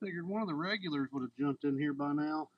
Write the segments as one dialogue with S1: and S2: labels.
S1: Figured one of the regulars would have jumped in here by now.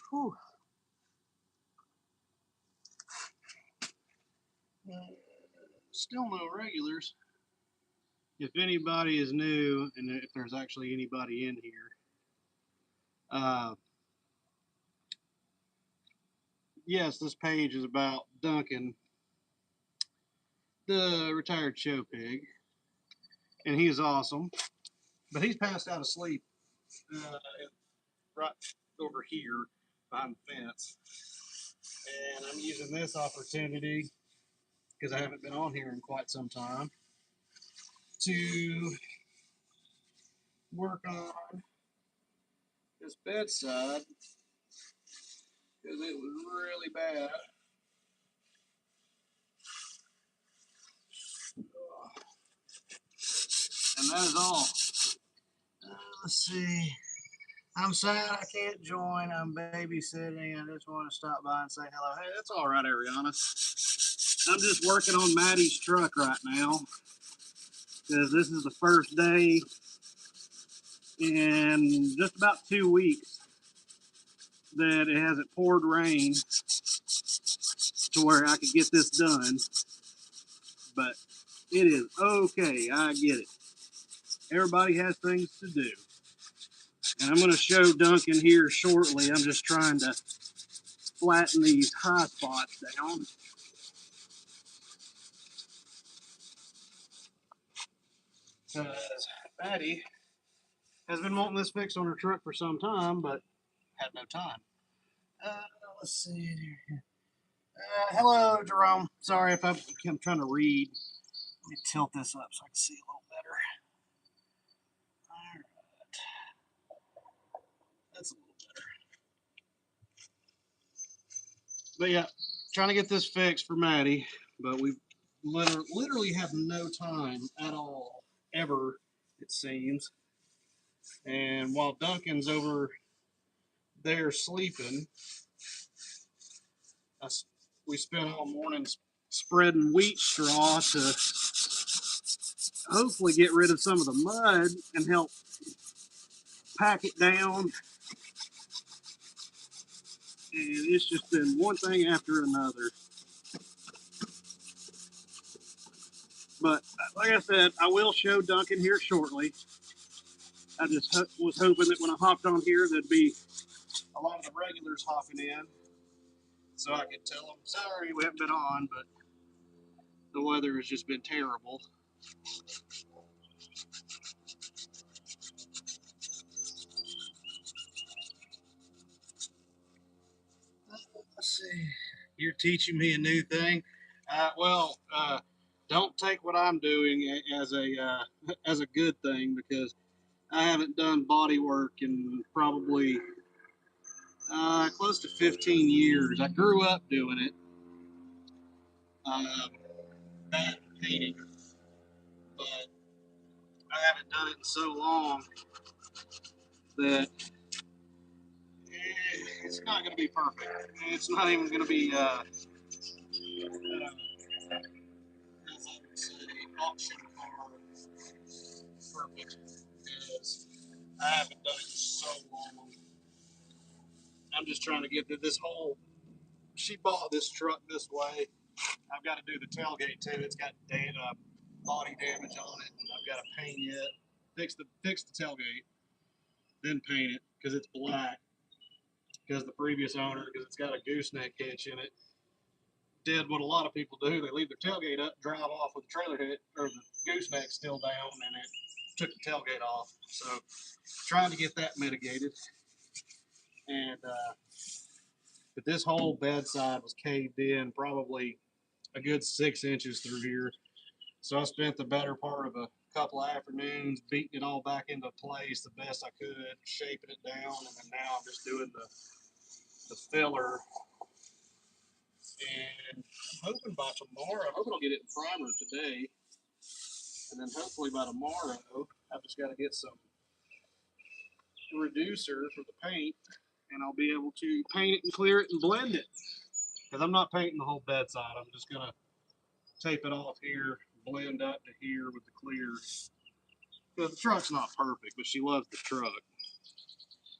S1: Whew. Still no regulars. If anybody is new, and if there's actually anybody in here, yes, this page is about Duncan, the retired show pig, and he's awesome. But he's passed out asleep right over here behind the fence. And I'm using this opportunity, because I haven't been on here in quite some time, to work on this bedside, because it was really bad. And that is all. Let's see. I'm sad I can't join. I'm babysitting. I just want to stop by and say hello. Hey, that's all right, Ariana. I'm just working on Maddie's truck right now, because this is the first day in just about 2 weeks that it hasn't poured rain to where I could get this done. But it is okay. I get it. Everybody has things to do. And I'm going to show Duncan here shortly. I'm just trying to flatten these high spots down. Because Maddie has been wanting this fixed on her truck for some time, but had no time. Let's see here. Hello, Jerome. Sorry if I'm trying to read. Let me tilt this up so I can see a little better. All right. That's a little better. But yeah, trying to get this fixed for Maddie, but we've literally have no time at all, ever, it seems. And while Duncan's over there sleeping, I, we spent all morning spreading wheat straw to hopefully get rid of some of the mud and help pack it down. And it's just been one thing after another. But like I said, I will show Duncan here shortly. I just was hoping that when I hopped on here, there'd be a lot of the regulars hopping in, so I could tell them, sorry, we haven't been on, but the weather has just been terrible. Let's see. You're teaching me a new thing. Don't take what I'm doing as as a good thing, because I haven't done body work in probably close to 15 years. I grew up doing it, that painting, but I haven't done it in so long that it's not going to be perfect. It's not even going to be, as I would say, auction car perfect, because I haven't done it in so long. I'm just trying to get to this whole. She bought this truck this way. I've got to do the tailgate too. It's got body damage on it, and I've got to paint it, fix the tailgate, then paint it because it's black. Because the previous owner, because it's got a gooseneck hitch in it, did what a lot of people do. They leave their tailgate up, drive off with the trailer hitch or the gooseneck still down, and it took the tailgate off. So trying to get that mitigated. And but this whole bedside was caved in, probably a good 6 inches through here. So I spent the better part of a couple of afternoons beating it all back into place the best I could, shaping it down, and then now I'm just doing the filler. And I'm hoping by tomorrow, I'm hoping I'll get it in primer today, and then hopefully by tomorrow, I've just got to get some reducer for the paint, and I'll be able to paint it and clear it and blend it. Because I'm not painting the whole bedside. I'm just gonna tape it off here, blend up to here with the clear. Because the truck's not perfect, but she loves the truck.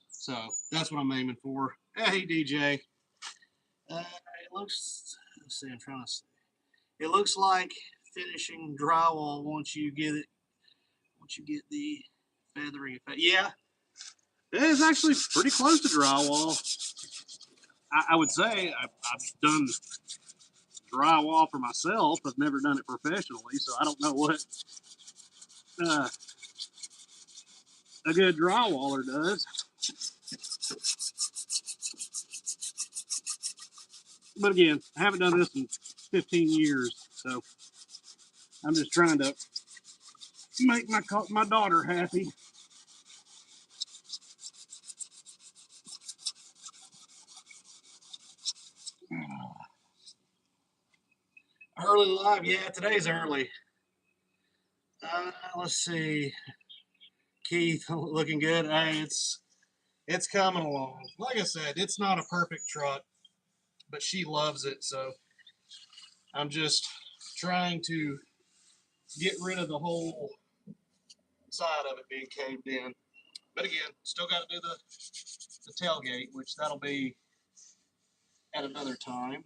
S1: So that's what I'm aiming for. Hey, DJ. It looks, let's see, I'm trying to see. It looks like finishing drywall once you get the feathering effect. Yeah, it is actually pretty close to drywall. I would say I've done drywall for myself. I've never done it professionally, so I don't know what uh, a good drywaller does. But again, I haven't done this in 15 years, so I'm just trying to make my daughter happy. Early live, yeah, today's early. Let's see, Keith, looking good. Hey, it's coming along. Like I said, it's not a perfect truck, but she loves it, so I'm just trying to get rid of the whole side of it being caved in. But again, still got to do the tailgate, which that'll be at another time.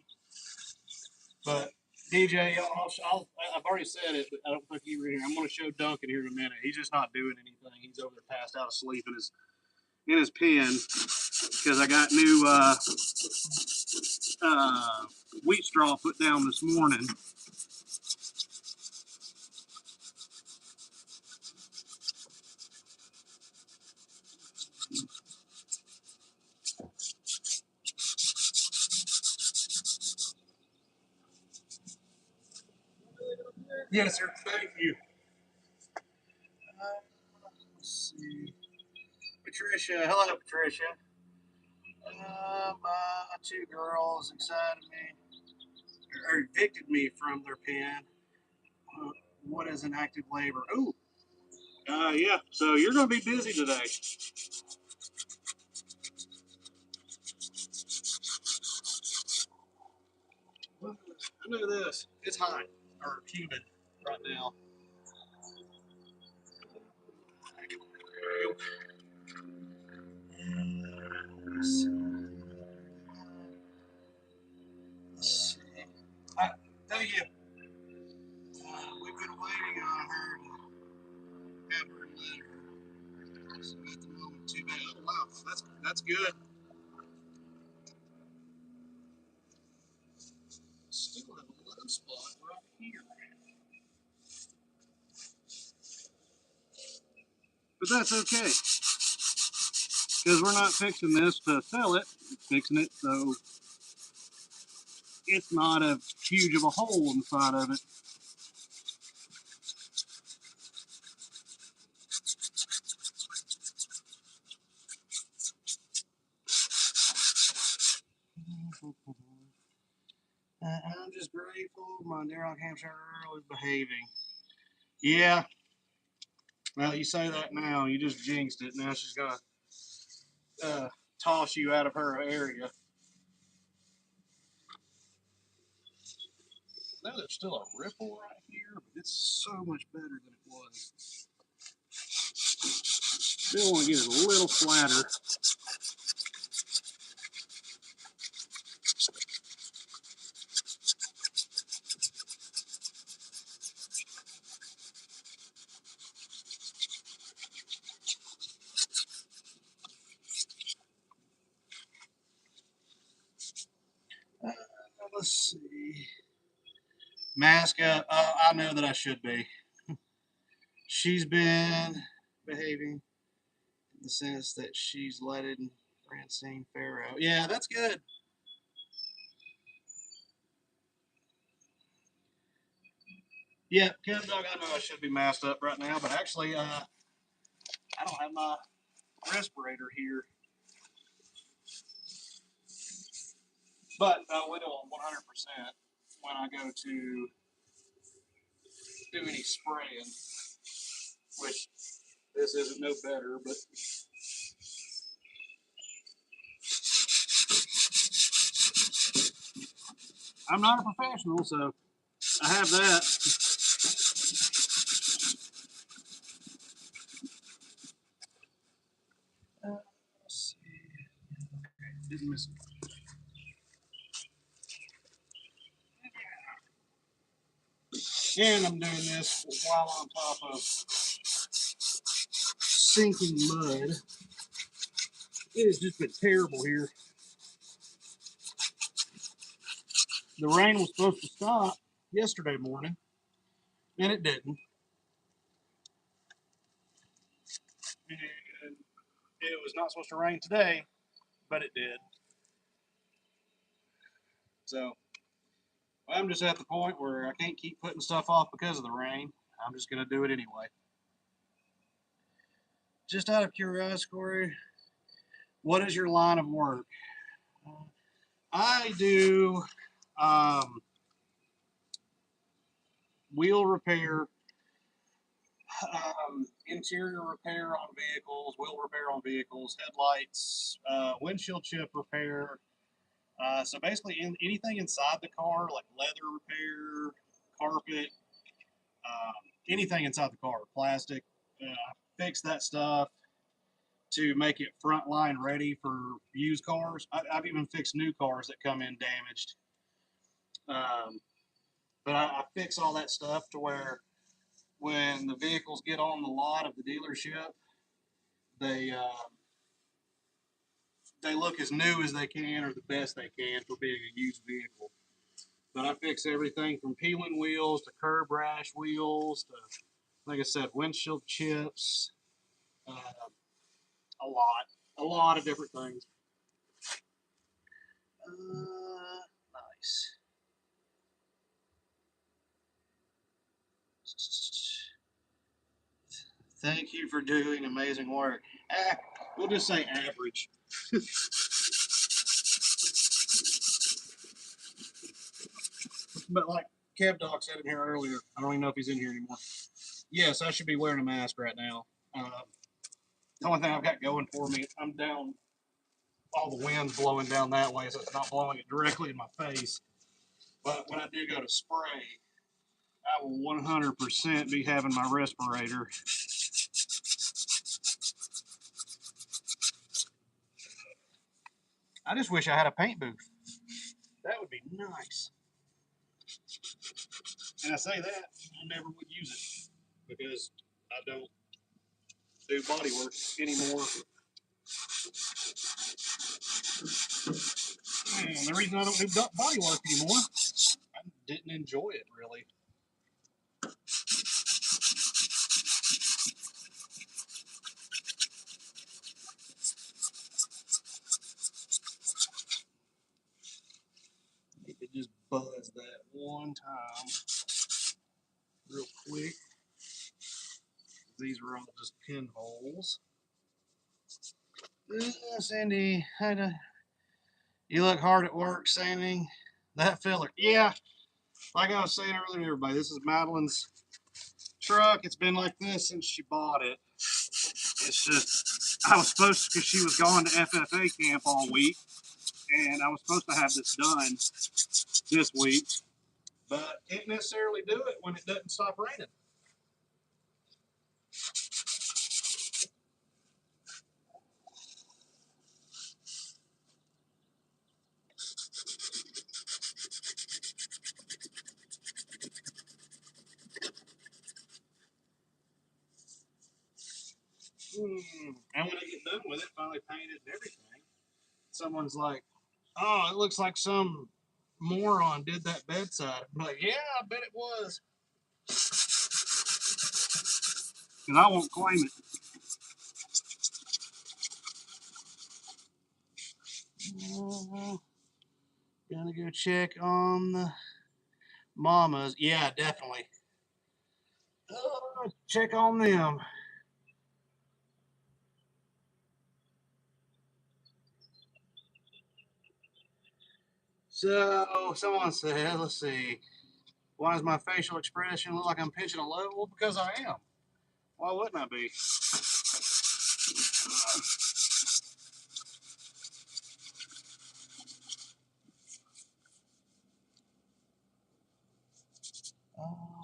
S1: But DJ, I've already said it, but I don't think you were here. I'm going to show Duncan here in a minute. He's just not doing anything. He's over there passed out asleep in his pen because I got new wheat straw put down this morning. Yes, sir. Thank you. Let's see. Patricia. Hello, Patricia. My two girls excited me or evicted me from their pen. What is an active labor? Oh, yeah. So you're going to be busy today. I know this. It's hot or humid right now. Let's see. Thank you. We've been waiting on her to have her letter. So at the moment, too bad. Oh, wow, that's good. Still have a low spot right here. But that's okay, because we're not fixing this to sell it. We're fixing it so it's not a huge of a hole inside of it. I'm just grateful my Darrell Hampshire Earl is behaving. Yeah, well, you say that now, you just jinxed it. Now she's gonna toss you out of her area. Now there's still a ripple right here, but it's so much better than it was. Still want to get it a little flatter. Let's see. Mask up. I know that I should be. She's been behaving in the sense that she's letting Francine Farrow. Yeah, that's good. Yeah, Cat Dog, I know I should be masked up right now, but actually, I don't have my respirator here. But I will 100% when I go to do any spraying, which this isn't no better, but I'm not a professional, so I have that. Let's see. Okay, didn't miss it. And I'm doing this while on top of sinking mud. It has just been terrible here. The rain was supposed to stop yesterday morning, and it didn't. And it was not supposed to rain today, but it did. So I'm just at the point where I can't keep putting stuff off because of the rain. I'm just going to do it anyway. Just out of curiosity, Corey, what is your line of work? I do wheel repair, interior repair on vehicles, wheel repair on vehicles, headlights, windshield chip repair. So basically, anything inside the car, like leather repair, carpet, anything inside the car, plastic, fix that stuff to make it frontline ready for used cars. I've even fixed new cars that come in damaged. But I fix all that stuff to where when the vehicles get on the lot of the dealership, they they look as new as they can or the best they can for being a used vehicle. But I fix everything from peeling wheels to curb rash wheels to, like I said, windshield chips, a lot of different things. Nice. Thank you for doing amazing work. We'll just say average. But like Kev Doc said in here earlier. I don't even know if he's in here anymore. Yes, I should be wearing a mask right now. The only thing I've got going for me, I'm down. All the wind's blowing down that way, so it's not blowing it directly in my face. But when I do go to spray, I will 100% be having my respirator. I just wish I had a paint booth. That would be nice. And I say that, I never would use it because I don't do body work anymore. And the reason I don't do body work anymore, I didn't enjoy it really. You could just buzz that one time real quick. These are all just pinholes. Sandy, you look hard at work sanding that filler. Yeah, like I was saying earlier, everybody, this is Madeline's truck. It's been like this since she bought it. It's just, I was supposed to, because she was gone to FFA camp all week, and I was supposed to have this done this week, but can't necessarily do it when it doesn't stop raining. And when I get done with it, finally painted and everything, someone's like, "Oh, it looks like some moron did that bedside." I'm like, "Yeah, I bet it was." And I won't claim it. Gonna go check on the mamas. Yeah, definitely. Check on them. So, someone said, let's see, why does my facial expression look like I'm pinching a load? Well, because I am. Why wouldn't I be?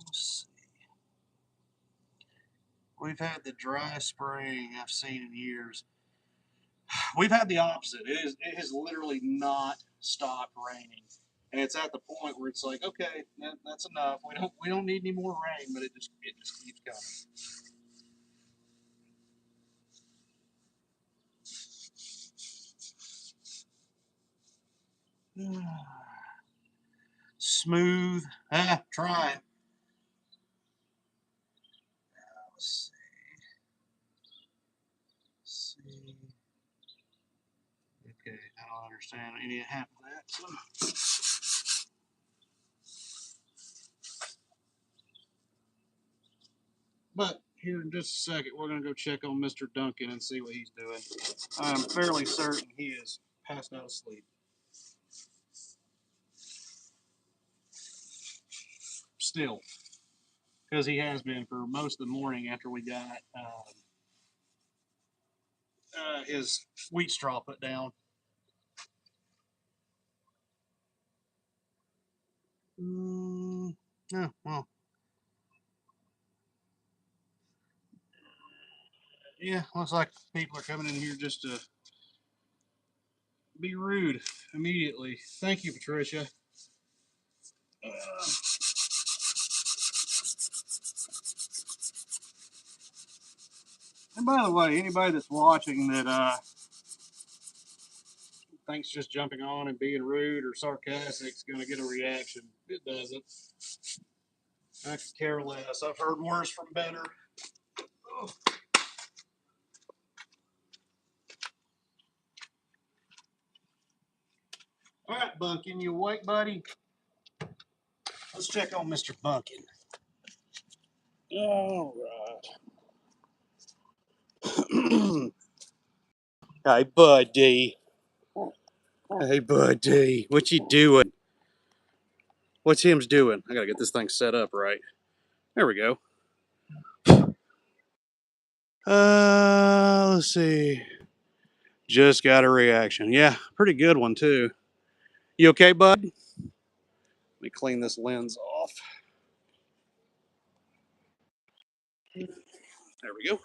S1: Let's see. We've had the dry spring I've seen in years. We've had the opposite. It has literally not stopped raining. And it's at the point where it's like, okay, that's enough. We don't need any more rain, but it just keeps coming. Smooth. Trying. Let's see. Okay, I don't understand any half of that. So. But here in just a second, we're going to go check on Mr. Duncan and see what he's doing. I'm fairly certain he is passed out asleep. Still, because he has been for most of the morning after we got his wheat straw put down. Oh, well. Yeah, looks like people are coming in here just to be rude immediately. Thank you, Patricia. And by the way, anybody that's watching that thinks just jumping on and being rude or sarcastic is going to get a reaction, it doesn't. I could care less. I've heard worse from better. Oh. All right, Bunkin, you awake, buddy? Let's check on Mr. Bunkin. All right. Hey, buddy. Hey, buddy. What you doing?
S2: What's him's doing? I gotta get this thing set up right. There we go. Let's see. Just got a reaction. Yeah, pretty good one too. You okay, bud? Let me clean this lens off. There we go.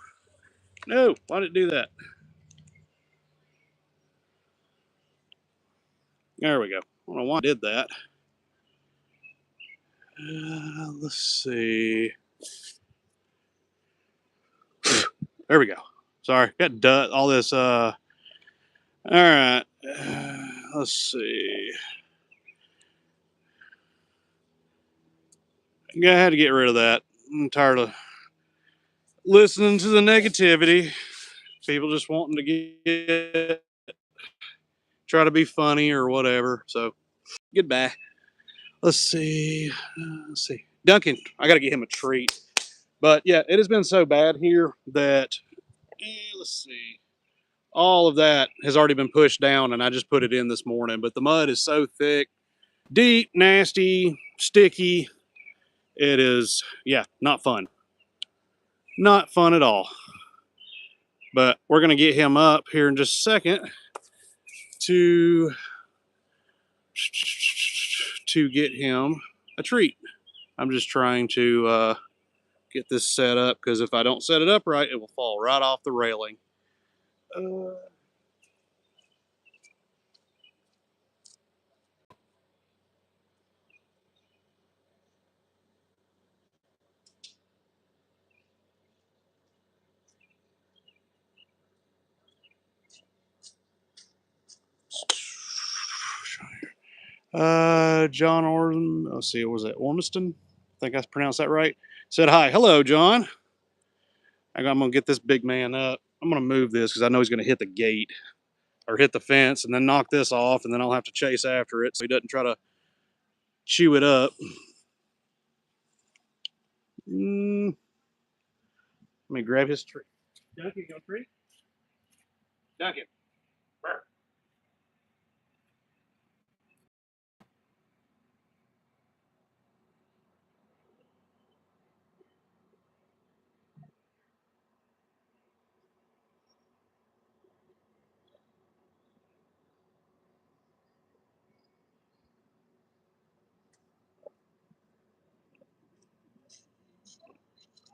S2: No, why did it do that? There we go. I don't know why I did that. Let's see. There we go. Sorry, got all this. All right. Let's see. I had to get rid of that. I'm tired of listening to the negativity. People just wanting to try to be funny or whatever. So, goodbye. Let's see. Duncan, I got to get him a treat. But yeah, it has been so bad here that, let's see. All of that has already been pushed down, and I just put it in this morning. But the mud is so thick, deep, nasty, sticky. It is, yeah, not fun. Not fun at all. But we're going to get him up here in just a second to get him a treat. I'm just trying to get this set up, because if I don't set it up right, it will fall right off the railing. John Orton, let's see, was it Ormiston? I think I pronounced that right. Said hi. Hello, John. I'm going to get this big man up. I'm going to move this because I know he's going to hit the gate or hit the fence and then knock this off, and then I'll have to chase after it so he doesn't try to chew it up. Let me grab his tree. Duncan, you got a tree? Duncan.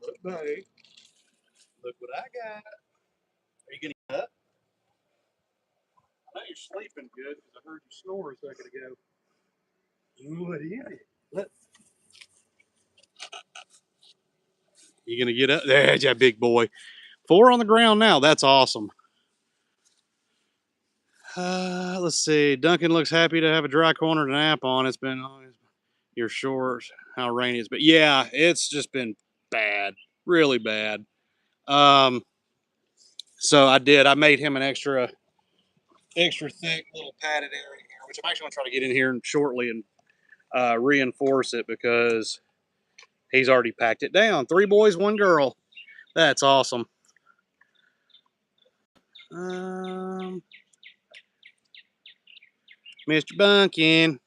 S2: Look, buddy. Look what I got. Are you going to get up? I know you're sleeping good because I heard you snore a second ago. What is it? Look. You going to get up? There's that big boy. 4 on the ground now. That's awesome. Let's see. Duncan looks happy to have a dry corner to nap on. It's been your shorts, how rainy it's been. Yeah, it's just been bad, really bad. So I made him an extra thick little padded area here, which I'm actually going to try to get in here shortly and reinforce it because he's already packed it down. 3 boys, 1 girl. That's awesome. Mr. Bunkin.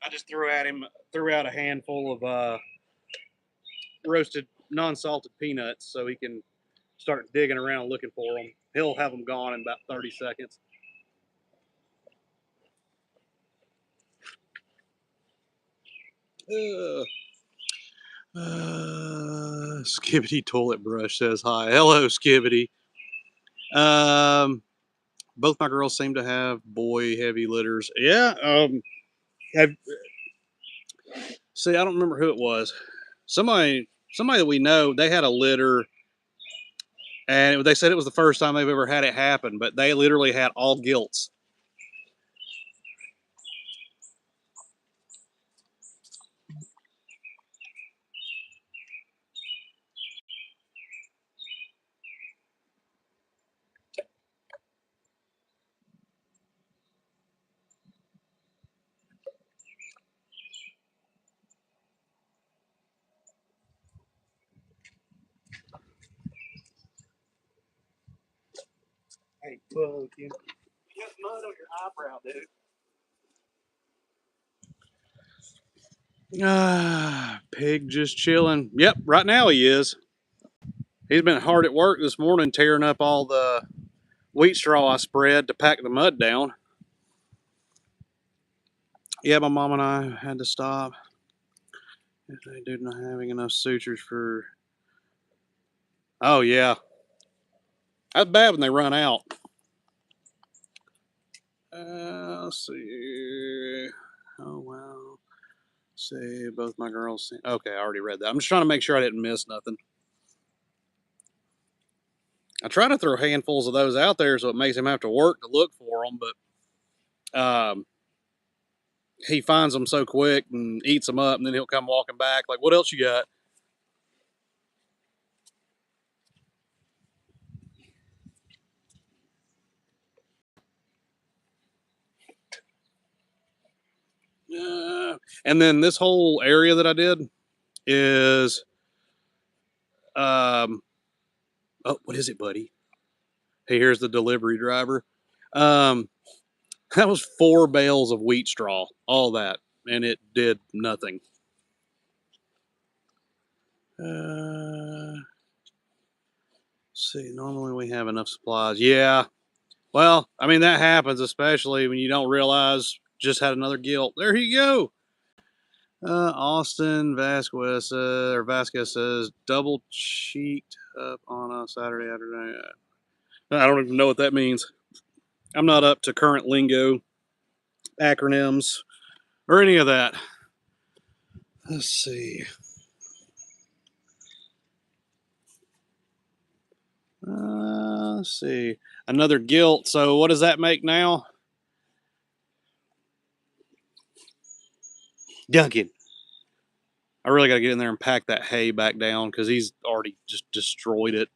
S2: I just threw out a handful of roasted non-salted peanuts so he can start digging around looking for them. He'll have them gone in about 30 seconds. Skibbity Toilet Brush says hi. Hello, Skibbity. Both my girls seem to have boy heavy litters. Yeah. See, I don't remember who it was. Somebody that we know, they had a litter, and they said it was the first time they've ever had it happen, but they literally had all gilts. Hey, Pumpkin. You got mud on your eyebrow, dude. Pig just chilling. Yep, right now he is. He's been hard at work this morning tearing up all the wheat straw I spread to pack the mud down. Yeah, my mom and I had to stop. They do not having enough sutures for. Oh, yeah. That's bad when they run out. Let's see. Oh, wow. Say both my girls. Okay, I already read that. I'm just trying to make sure I didn't miss nothing. I try to throw handfuls of those out there so it makes him have to work to look for them, but he finds them so quick and eats them up, and then he'll come walking back like, "What else you got?" And then this whole area that I did is, oh, what is it, buddy? Hey, here's the delivery driver. Um, that was 4 bales of wheat straw, all that, and it did nothing. See, normally we have enough supplies. Yeah. Well, I mean, that happens, especially when you don't realize just had another guilt. There you go. Austin Vasquez says double cheeked up on a Saturday afternoon. I don't even know what that means. I'm not up to current lingo, acronyms, or any of that. Let's see. Let's see. Another guilt. So what does that make now? Duncan. I really got to get in there and pack that hay back down because he's already just destroyed it.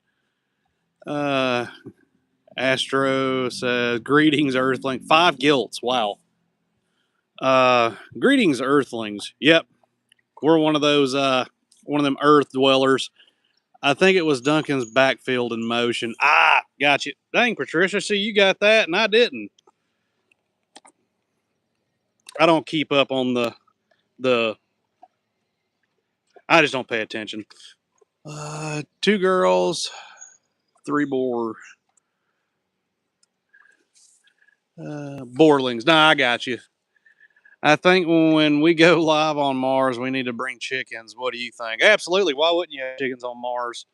S2: Astro says, greetings, Earthling. 5 guilts. Wow. Greetings, Earthlings. Yep. We're one of them Earth dwellers. I think it was Duncan's backfield in motion. Got you. Dang, Patricia. See, you got that, and I didn't. I don't keep up on the. I just don't pay attention. 2 girls, 3 boar. Borlings. Nah, I got you. I think when we go live on Mars, we need to bring chickens. What do you think? Absolutely. Why wouldn't you have chickens on Mars?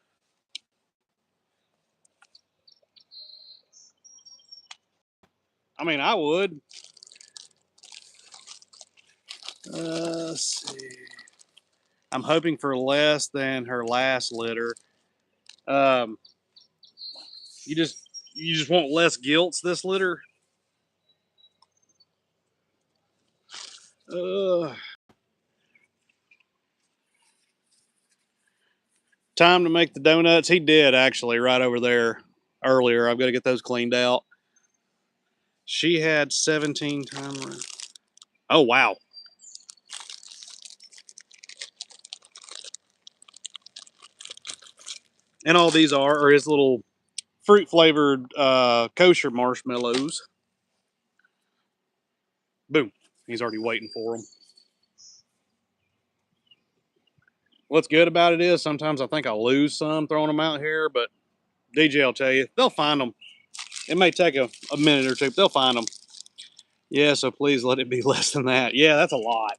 S2: I mean, I would. Let's see. I'm hoping for less than her last litter. Um, you just want less gilts this litter. Time to make the donuts. He did actually right over there earlier. I've got to get those cleaned out. She had 17 times. Oh wow! And all these are his little fruit flavored kosher marshmallows. Boom! He's already waiting for them. What's good about it is sometimes I think I lose some throwing them out here, but DJ will tell you they'll find them. It may take a minute or two, but they'll find them. Yeah, so please let it be less than that. Yeah, that's a lot.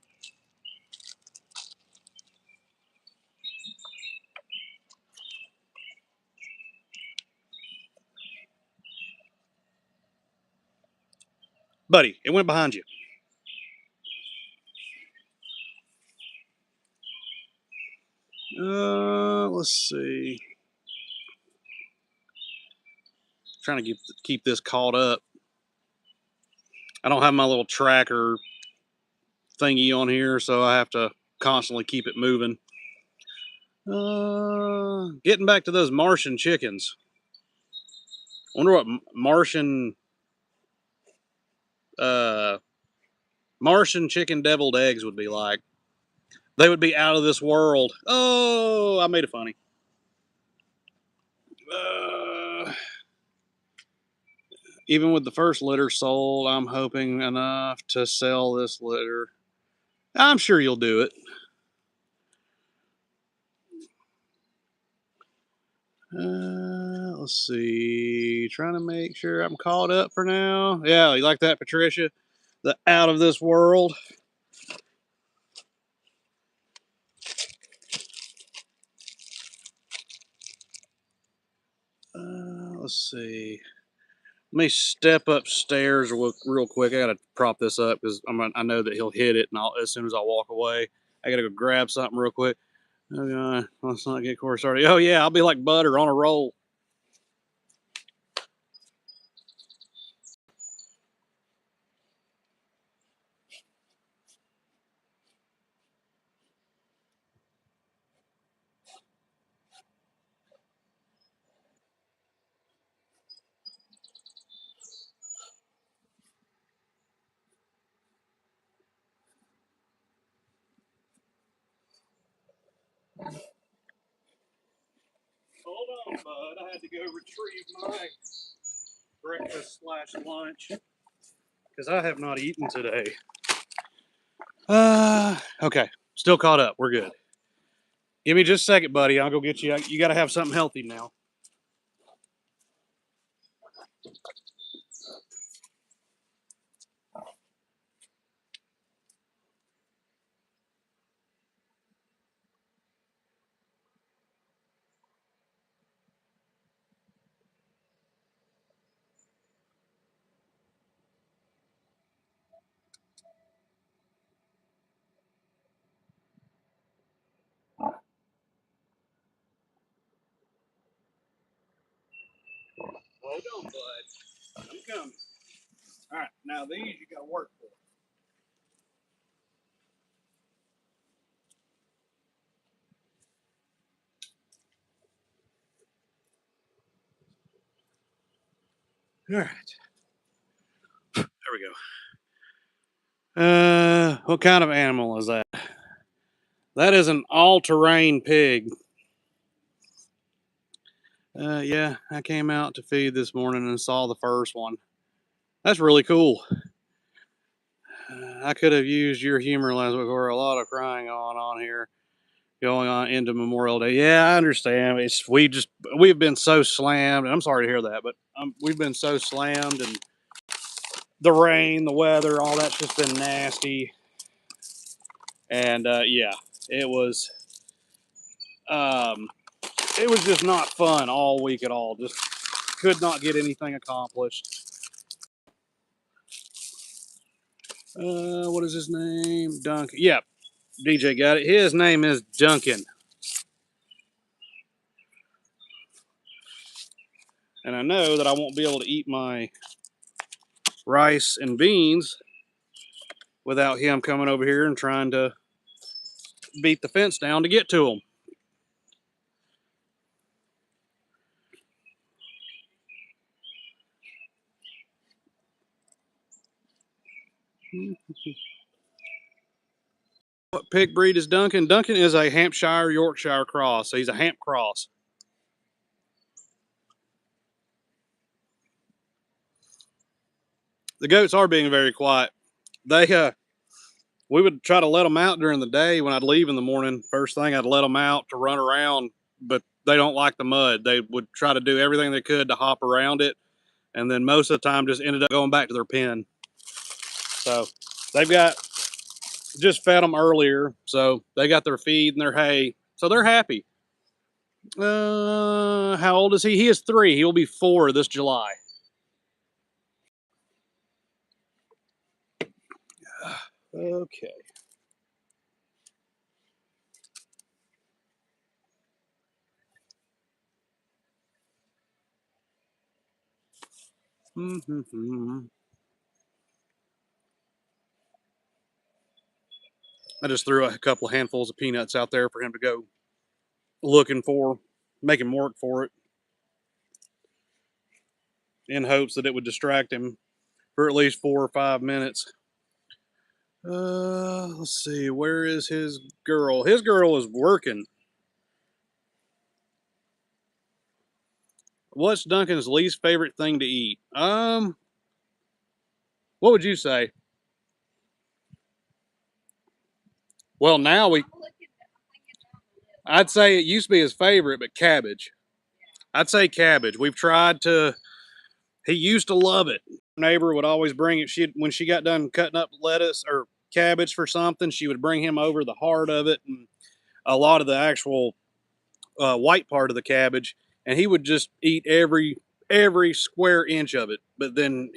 S2: Buddy, it went behind you. Let's see. Trying to keep this caught up. I don't have my little tracker thingy on here, so I have to constantly keep it moving. Getting back to those Martian chickens. I wonder what uh, Martian chicken deviled eggs would be like. They would be out of this world. Oh, I made it funny. Even with the first litter sold, I'm hoping enough to sell this litter. I'm sure you'll do it. Let's see. Trying to make sure I'm caught up for now. Yeah, you like that, Patricia? The out of this world. Let's see. Let me step upstairs real quick. I gotta prop this up because I know that he'll hit it, and as soon as I walk away, I gotta go grab something real quick. Okay, let's not get course started. Oh yeah, I'll be like butter on a roll. Hold on, bud. I had to go retrieve my breakfast / lunch because I have not eaten today. Okay. Still caught up. We're good. Give me just a second, buddy. I'll go get you. You got to have something healthy now. Hold on, bud. I'm coming. All right. Now these you got to work for. All right. There we go. What kind of animal is that? That is an all-terrain pig. Yeah, I came out to feed this morning and saw the first one. That's really cool. I could have used your humor last week. Or a lot of crying on here going on into Memorial Day. Yeah, I understand. We've been so slammed, and I'm sorry to hear that, but we've been so slammed, and the rain, the weather, all that's just been nasty. And yeah, it was it was just not fun all week at all. Just could not get anything accomplished. What is his name? Duncan. Yep, DJ got it. His name is Duncan. And I know that I won't be able to eat my rice and beans without him coming over here and trying to beat the fence down to get to them. What pig breed is Duncan? Duncan is a Hampshire Yorkshire cross. So he's a Hamp cross. The goats are being very quiet. We would try to let them out during the day when I'd leave in the morning. First thing, I'd let them out to run around, but they don't like the mud. They would try to do everything they could to hop around it, and then most of the time just ended up going back to their pen. So they've got just fed them earlier, so they got their feed and their hay, so they're happy. How old is he? He is 3. He will be 4 this July. Okay. I just threw a couple of handfuls of peanuts out there for him to go looking for, make him work for it, in hopes that it would distract him for at least 4 or 5 minutes. Let's see. Where is his girl? His girl is working. What's Duncan's least favorite thing to eat? What would you say? Well, now I'd say it used to be his favorite, but cabbage. I'd say cabbage. We've tried to. He used to love it. Neighbor would always bring it. When she got done cutting up lettuce or cabbage for something, she would bring him over the heart of it and a lot of the actual white part of the cabbage, and he would just eat every square inch of it. But then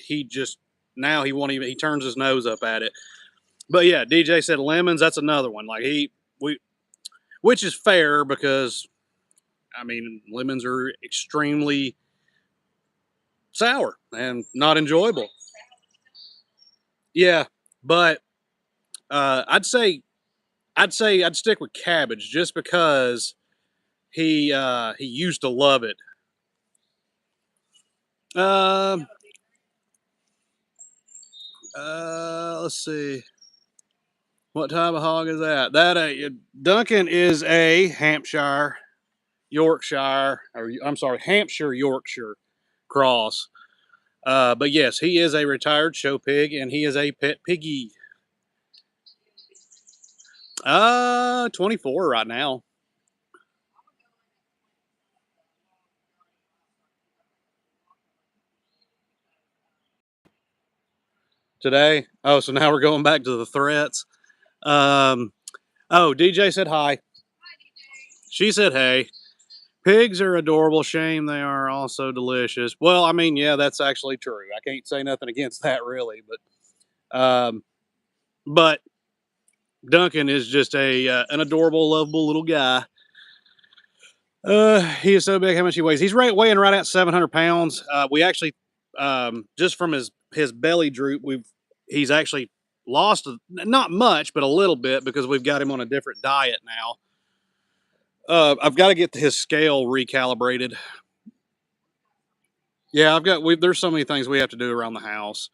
S2: now he won't even. He turns his nose up at it. But yeah, DJ said lemons. That's another one. Like which is fair because I mean lemons are extremely sour and not enjoyable. Yeah, but I'd stick with cabbage just because he used to love it. Um, let's see. What type of hog is that? Duncan is a Hampshire, Yorkshire, or I'm sorry, Hampshire Yorkshire cross. But yes, he is a retired show pig, and he is a pet piggy. 24 right now. Today. Oh, so now we're going back to the threats. Um, DJ said hi. She said hey. Pigs are adorable. Shame they are also delicious. Well, I mean, yeah, that's actually true. I can't say nothing against that, really. But Duncan is just an adorable, lovable little guy. He is so big. How much he weighs? He's weighing right at 700 pounds. We actually, just from his belly droop, he's actually lost not much, but a little bit because we've got him on a different diet now. I've got to get his scale recalibrated. Yeah, there's so many things we have to do around the house.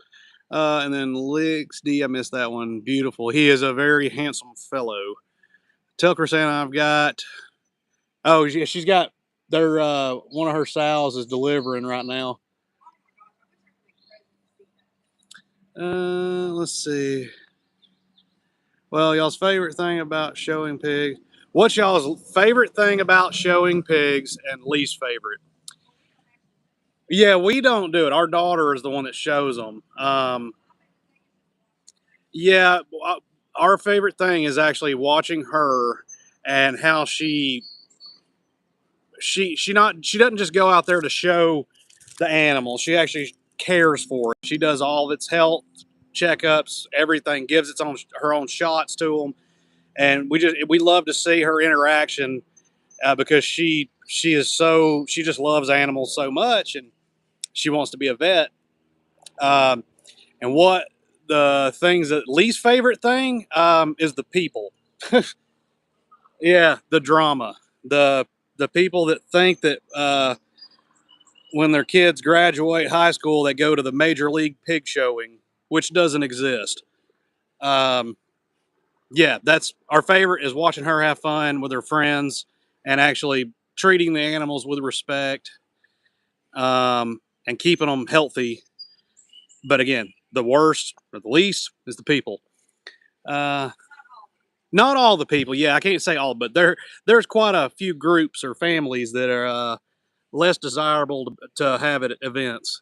S2: And then Licks D, I missed that one. Beautiful. He is a very handsome fellow. Tell Chrisana I've got. Oh, yeah, she's got their one of her sows is delivering right now. Let's see. Well, y'all's favorite thing about showing pigs. What's y'all's favorite thing about showing pigs and least favorite? Yeah, we don't do it. Our daughter is the one that shows them. Yeah, our favorite thing is actually watching her and how she doesn't just go out there to show the animal. She actually cares for it. She does all of its health checkups, everything, gives her own shots to them, and we love to see her interaction because she just loves animals so much, and she wants to be a vet. Um, and what the things that least favorite thing is the people. Yeah, the drama, the people that think that when their kids graduate high school, they go to the major league pig showing, which doesn't exist. Um, yeah, that's our favorite is watching her have fun with her friends and actually treating the animals with respect and keeping them healthy. But again, the worst or the least is the people. Uh, Not all the people. Yeah, I can't say all, but there's quite a few groups or families that are less desirable to have at events.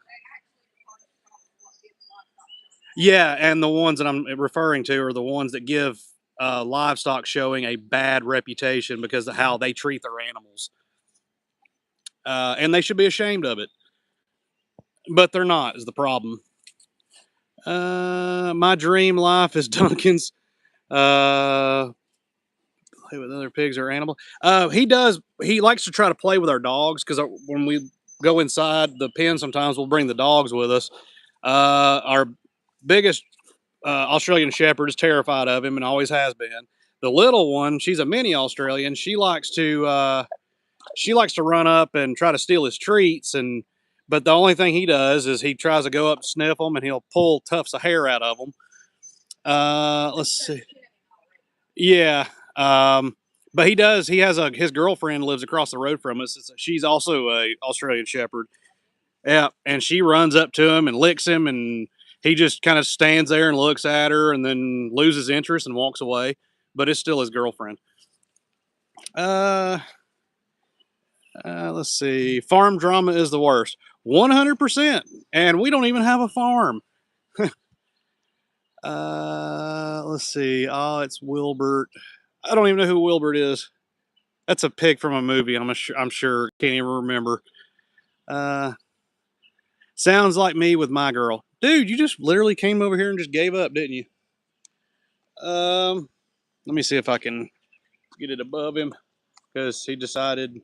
S2: Yeah, and the ones that I'm referring to are the ones that give livestock showing a bad reputation because of how they treat their animals, and they should be ashamed of it, but they're not. Is the problem? My dream life is Duncan's. Play with other pigs or animal. He does. He likes to try to play with our dogs because when we go inside the pen, sometimes we'll bring the dogs with us. Our biggest Australian Shepherd is terrified of him and always has been. The little one, she's a mini Australian. She likes to run up and try to steal his treats, but the only thing he does is he tries to go up, sniff them, and he'll pull tufts of hair out of them. Let's see. Yeah. But he does. He has his girlfriend lives across the road from us. She's also a Australian Shepherd. Yeah, and she runs up to him and licks him, and he just kind of stands there and looks at her, and then loses interest and walks away. But it's still his girlfriend. Uh, Let's see. Farm drama is the worst. 100%. And we don't even have a farm. Let's see. Oh, it's Wilbert. I don't even know who Wilbert is. That's a pig from a movie. I'm sure. Can't even remember. Sounds like me with my girl. Dude, you just literally came over here and just gave up, didn't you? Let me see if I can get it above him, because he decided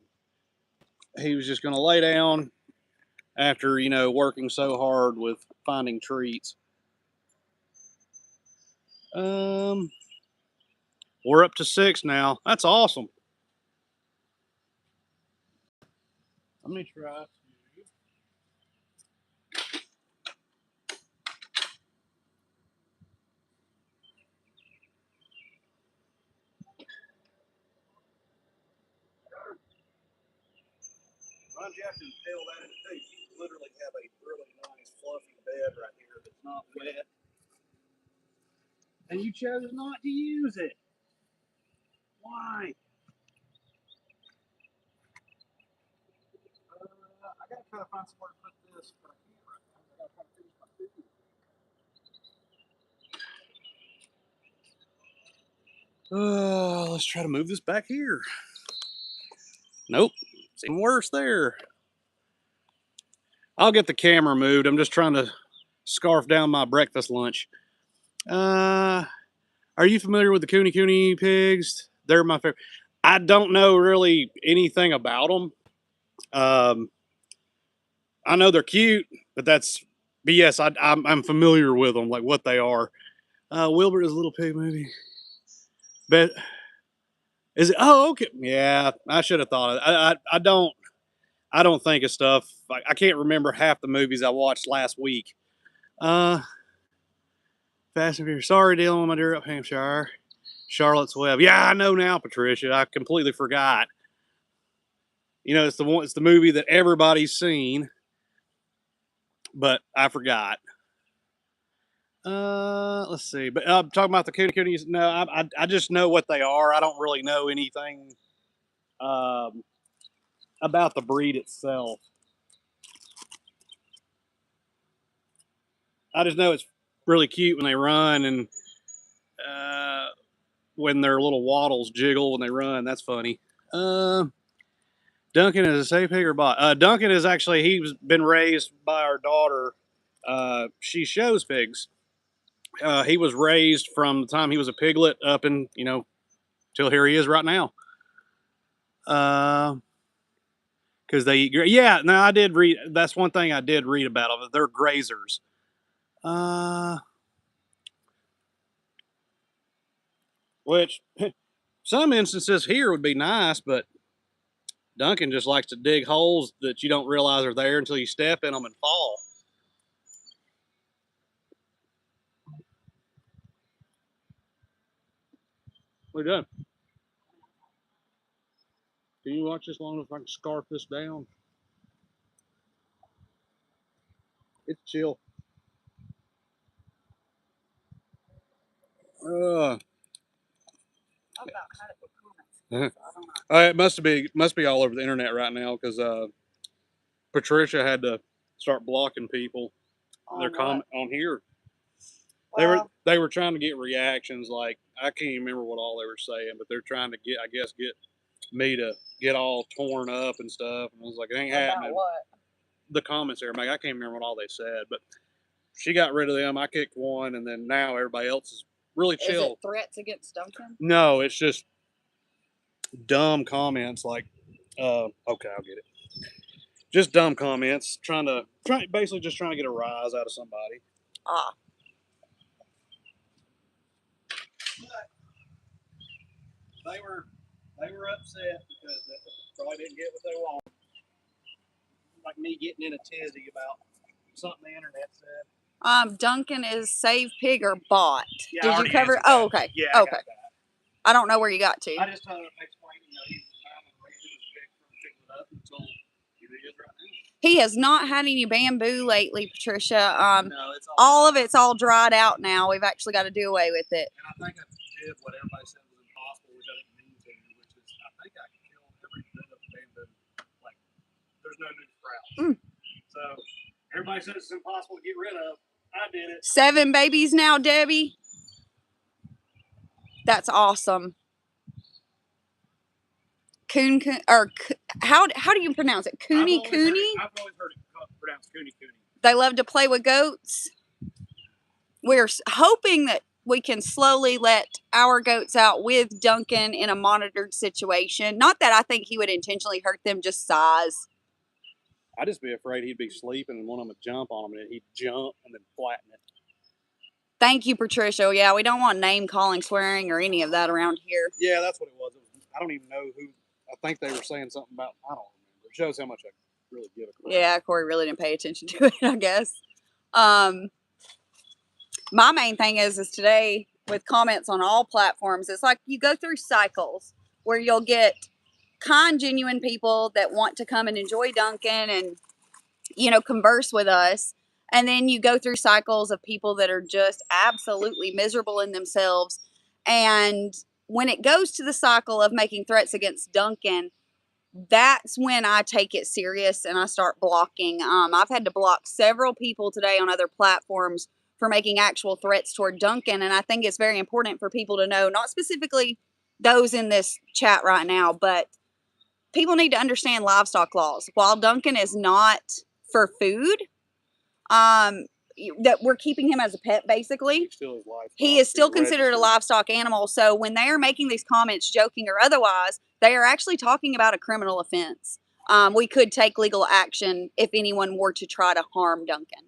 S2: he was just going to lay down after, working so hard with finding treats. We're up to 6 now. That's awesome. Let me try. Ron Jackson fell that in the face. You literally have a really nice fluffy bed right here that's not wet. And you chose not to use it. Why? I gotta try to find somewhere to put this, but I can't right now. I gotta try to finish my food. Let's try to move this back here. Nope. It's even worse there. I'll get the camera moved. I'm just trying to scarf down my breakfast lunch. Are you familiar with the Cooney pigs? They're my favorite. I don't know really anything about them. I know they're cute, but yes, I'm familiar with them, like what they are. Wilbur is a little pig movie. But is it? Oh, okay. Yeah, I should have thought of it. I don't think of stuff. I can't remember half the movies I watched last week. Fast and Furious. Sorry, dealing with my dear up Hampshire. Charlotte's Web. Yeah, I know now, Patricia. I completely forgot. It's the movie that everybody's seen, but I forgot. Let's see. But talking about the Coonies, no, I just know what they are. I don't really know anything about the breed itself. I just know it's really cute when they run, and when their little waddles jiggle when they run. That's funny. Duncan is a safe pig or bot? Duncan is actually, he's been raised by our daughter. She shows pigs. He was raised from the time he was a piglet up in, till here he is right now. Because they eat. Yeah, no, I did read. That's one thing I did read about them. They're grazers. Which some instances here would be nice, but Duncan just likes to dig holes that you don't realize are there until you step in them and fall. What are you doing? Can you watch this long enough if I can scarf this down? It's chill. It must be all over the internet right now, because Patricia had to start blocking people. Their comment on here. They were trying to get reactions. Like, I can't even remember what all they were saying, but they're trying to get me to get all torn up and stuff. And I was like, it ain't happening. What? The comments they were making, I can't remember what all they said, but she got rid of them. I kicked one, and then now everybody else is really chill. Is it
S3: threats against Duncan?
S2: No, it's just dumb comments like, okay, I'll get it. Just dumb comments, basically just trying to get a rise out of somebody. But they were upset because they probably didn't get what they wanted. Like me getting in a tizzy about something the internet said.
S3: Duncan is save pig or bot.
S2: Yeah,
S3: Did you cover?
S2: Oh,
S3: okay.
S2: Yeah,
S3: okay. I don't know where you got to.
S2: I just explained, he's trying to raise his pig from picking it up until he is right now.
S3: He has not had any bamboo lately, Patricia.
S2: No, it's
S3: all of it's all dried out now. We've actually got to do away with it.
S2: And I think I did what everybody said was impossible, which I didn't mean to, which is I think I killed every bit of bamboo, like So everybody says it's impossible to get rid of. I did it.
S3: 7 babies now, Debbie. That's awesome. How do you pronounce it? Cooney.
S2: I've always heard it pronounced Cooney.
S3: They love to play with goats. We're hoping that we can slowly let our goats out with Duncan in a monitored situation. Not that I think he would intentionally hurt them, just size.
S2: I'd just be afraid he'd be sleeping and one of them would jump on him and he'd jump and then flatten it.
S3: Thank you, Patricia. Yeah, we don't want name calling, swearing, or any of that around here.
S2: Yeah, that's what it was. I don't even know who. I think they were saying something about. I don't remember. It shows how much I really give a crap.
S3: Yeah, Corey really didn't pay attention to it, I guess. My main thing is today with comments on all platforms, it's like you go through cycles where you'll get kind, genuine people that want to come and enjoy Duncan and, you know, converse with us. And then you go through cycles of people that are just absolutely miserable in themselves. And when it goes to the cycle of making threats against Duncan, that's when I take it serious and I start blocking. I've had to block several people today on other platforms for making actual threats toward Duncan. And I think it's very important for people to know, not specifically those in this chat right now, but people need to understand livestock laws. While Duncan is not for food, that we're keeping him as a pet, basically. He is still considered a livestock animal. So when they are making these comments, joking or otherwise, they are actually talking about a criminal offense. We could take legal action if anyone were to try to harm Duncan.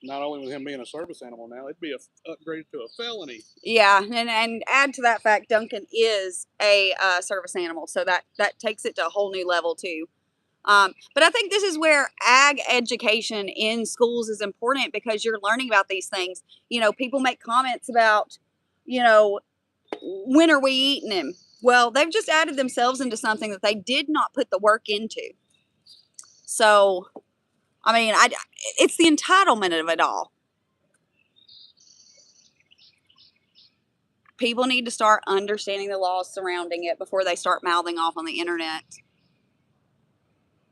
S2: Not only with him being a service animal now, it'd be upgraded to a felony.
S3: Yeah, and add to that fact, Duncan is a service animal, so that takes it to a whole new level too. But I think this is where ag education in schools is important because you're learning about these things. You know, people make comments about, you know, when are we eating him? Well, they've just added themselves into something that they did not put the work into. So, I mean, it's the entitlement of it all. People need to start understanding the laws surrounding it before they start mouthing off on the internet.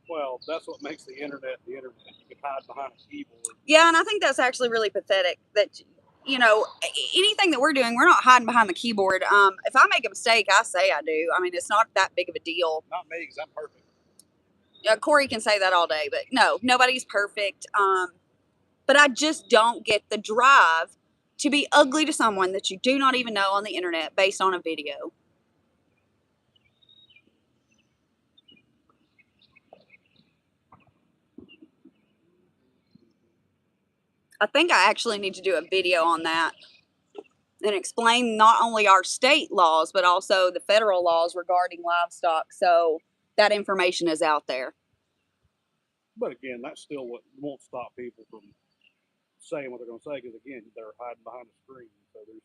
S2: Well, that's what makes the internet the internet. You can hide behind a keyboard.
S3: Yeah, and I think that's actually really pathetic that, you know, anything that we're doing, we're not hiding behind the keyboard. If I make a mistake, I say I do. I mean, it's not that big of a deal.
S2: Not me, because I'm perfect.
S3: Yeah, Corey can say that all day, but no, nobody's perfect. But I just don't get the drive to be ugly to someone that you do not even know on the internet based on a video. I think I actually need to do a video on that and explain not only our state laws, but also the federal laws regarding livestock. So that information is out there.
S2: But again, that's still what won't stop people from saying what they're going to say, because again, they're hiding behind the screen. So there's...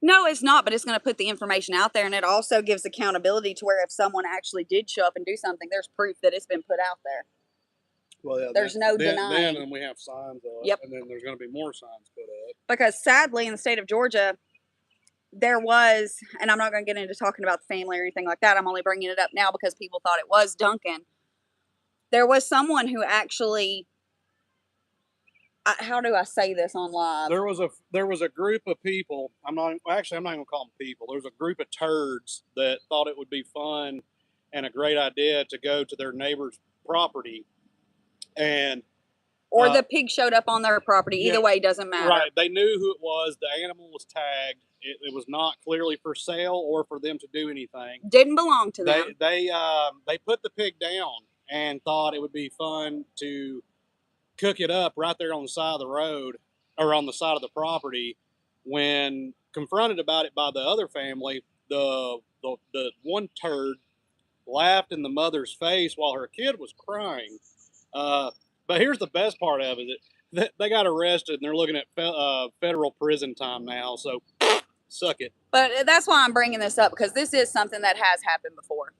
S3: No, it's not, but it's going to put the information out there, and it also gives accountability to where if someone actually did show up and do something, there's proof that it's been put out there.
S2: Well, yeah,
S3: there's no denying.
S2: Then we have signs up,
S3: yep.
S2: And then there's going to be more signs put up.
S3: Because sadly, in the state of Georgia, there was, and I'm not going to get into talking about the family or anything like that. I'm only bringing it up now because people thought it was Duncan. There was someone who actually, how do I say this on live?
S2: There was a group of people. I'm not even going to call them people. There was a group of turds that thought it would be fun and a great idea to go to their neighbor's property. Or
S3: the pig showed up on their property. Either way, doesn't matter.
S2: Right. They knew who it was. The animal was tagged. It was not clearly for sale or for them to do anything.
S3: Didn't belong to them.
S2: They put the pig down and thought it would be fun to cook it up right there on the side of the road or on the side of the property. When confronted about it by the other family, the one turd laughed in the mother's face while her kid was crying. But here's the best part of it. They got arrested and they're looking at federal prison time now. So suck it.
S3: But that's why I'm bringing this up, because this is something that has happened before.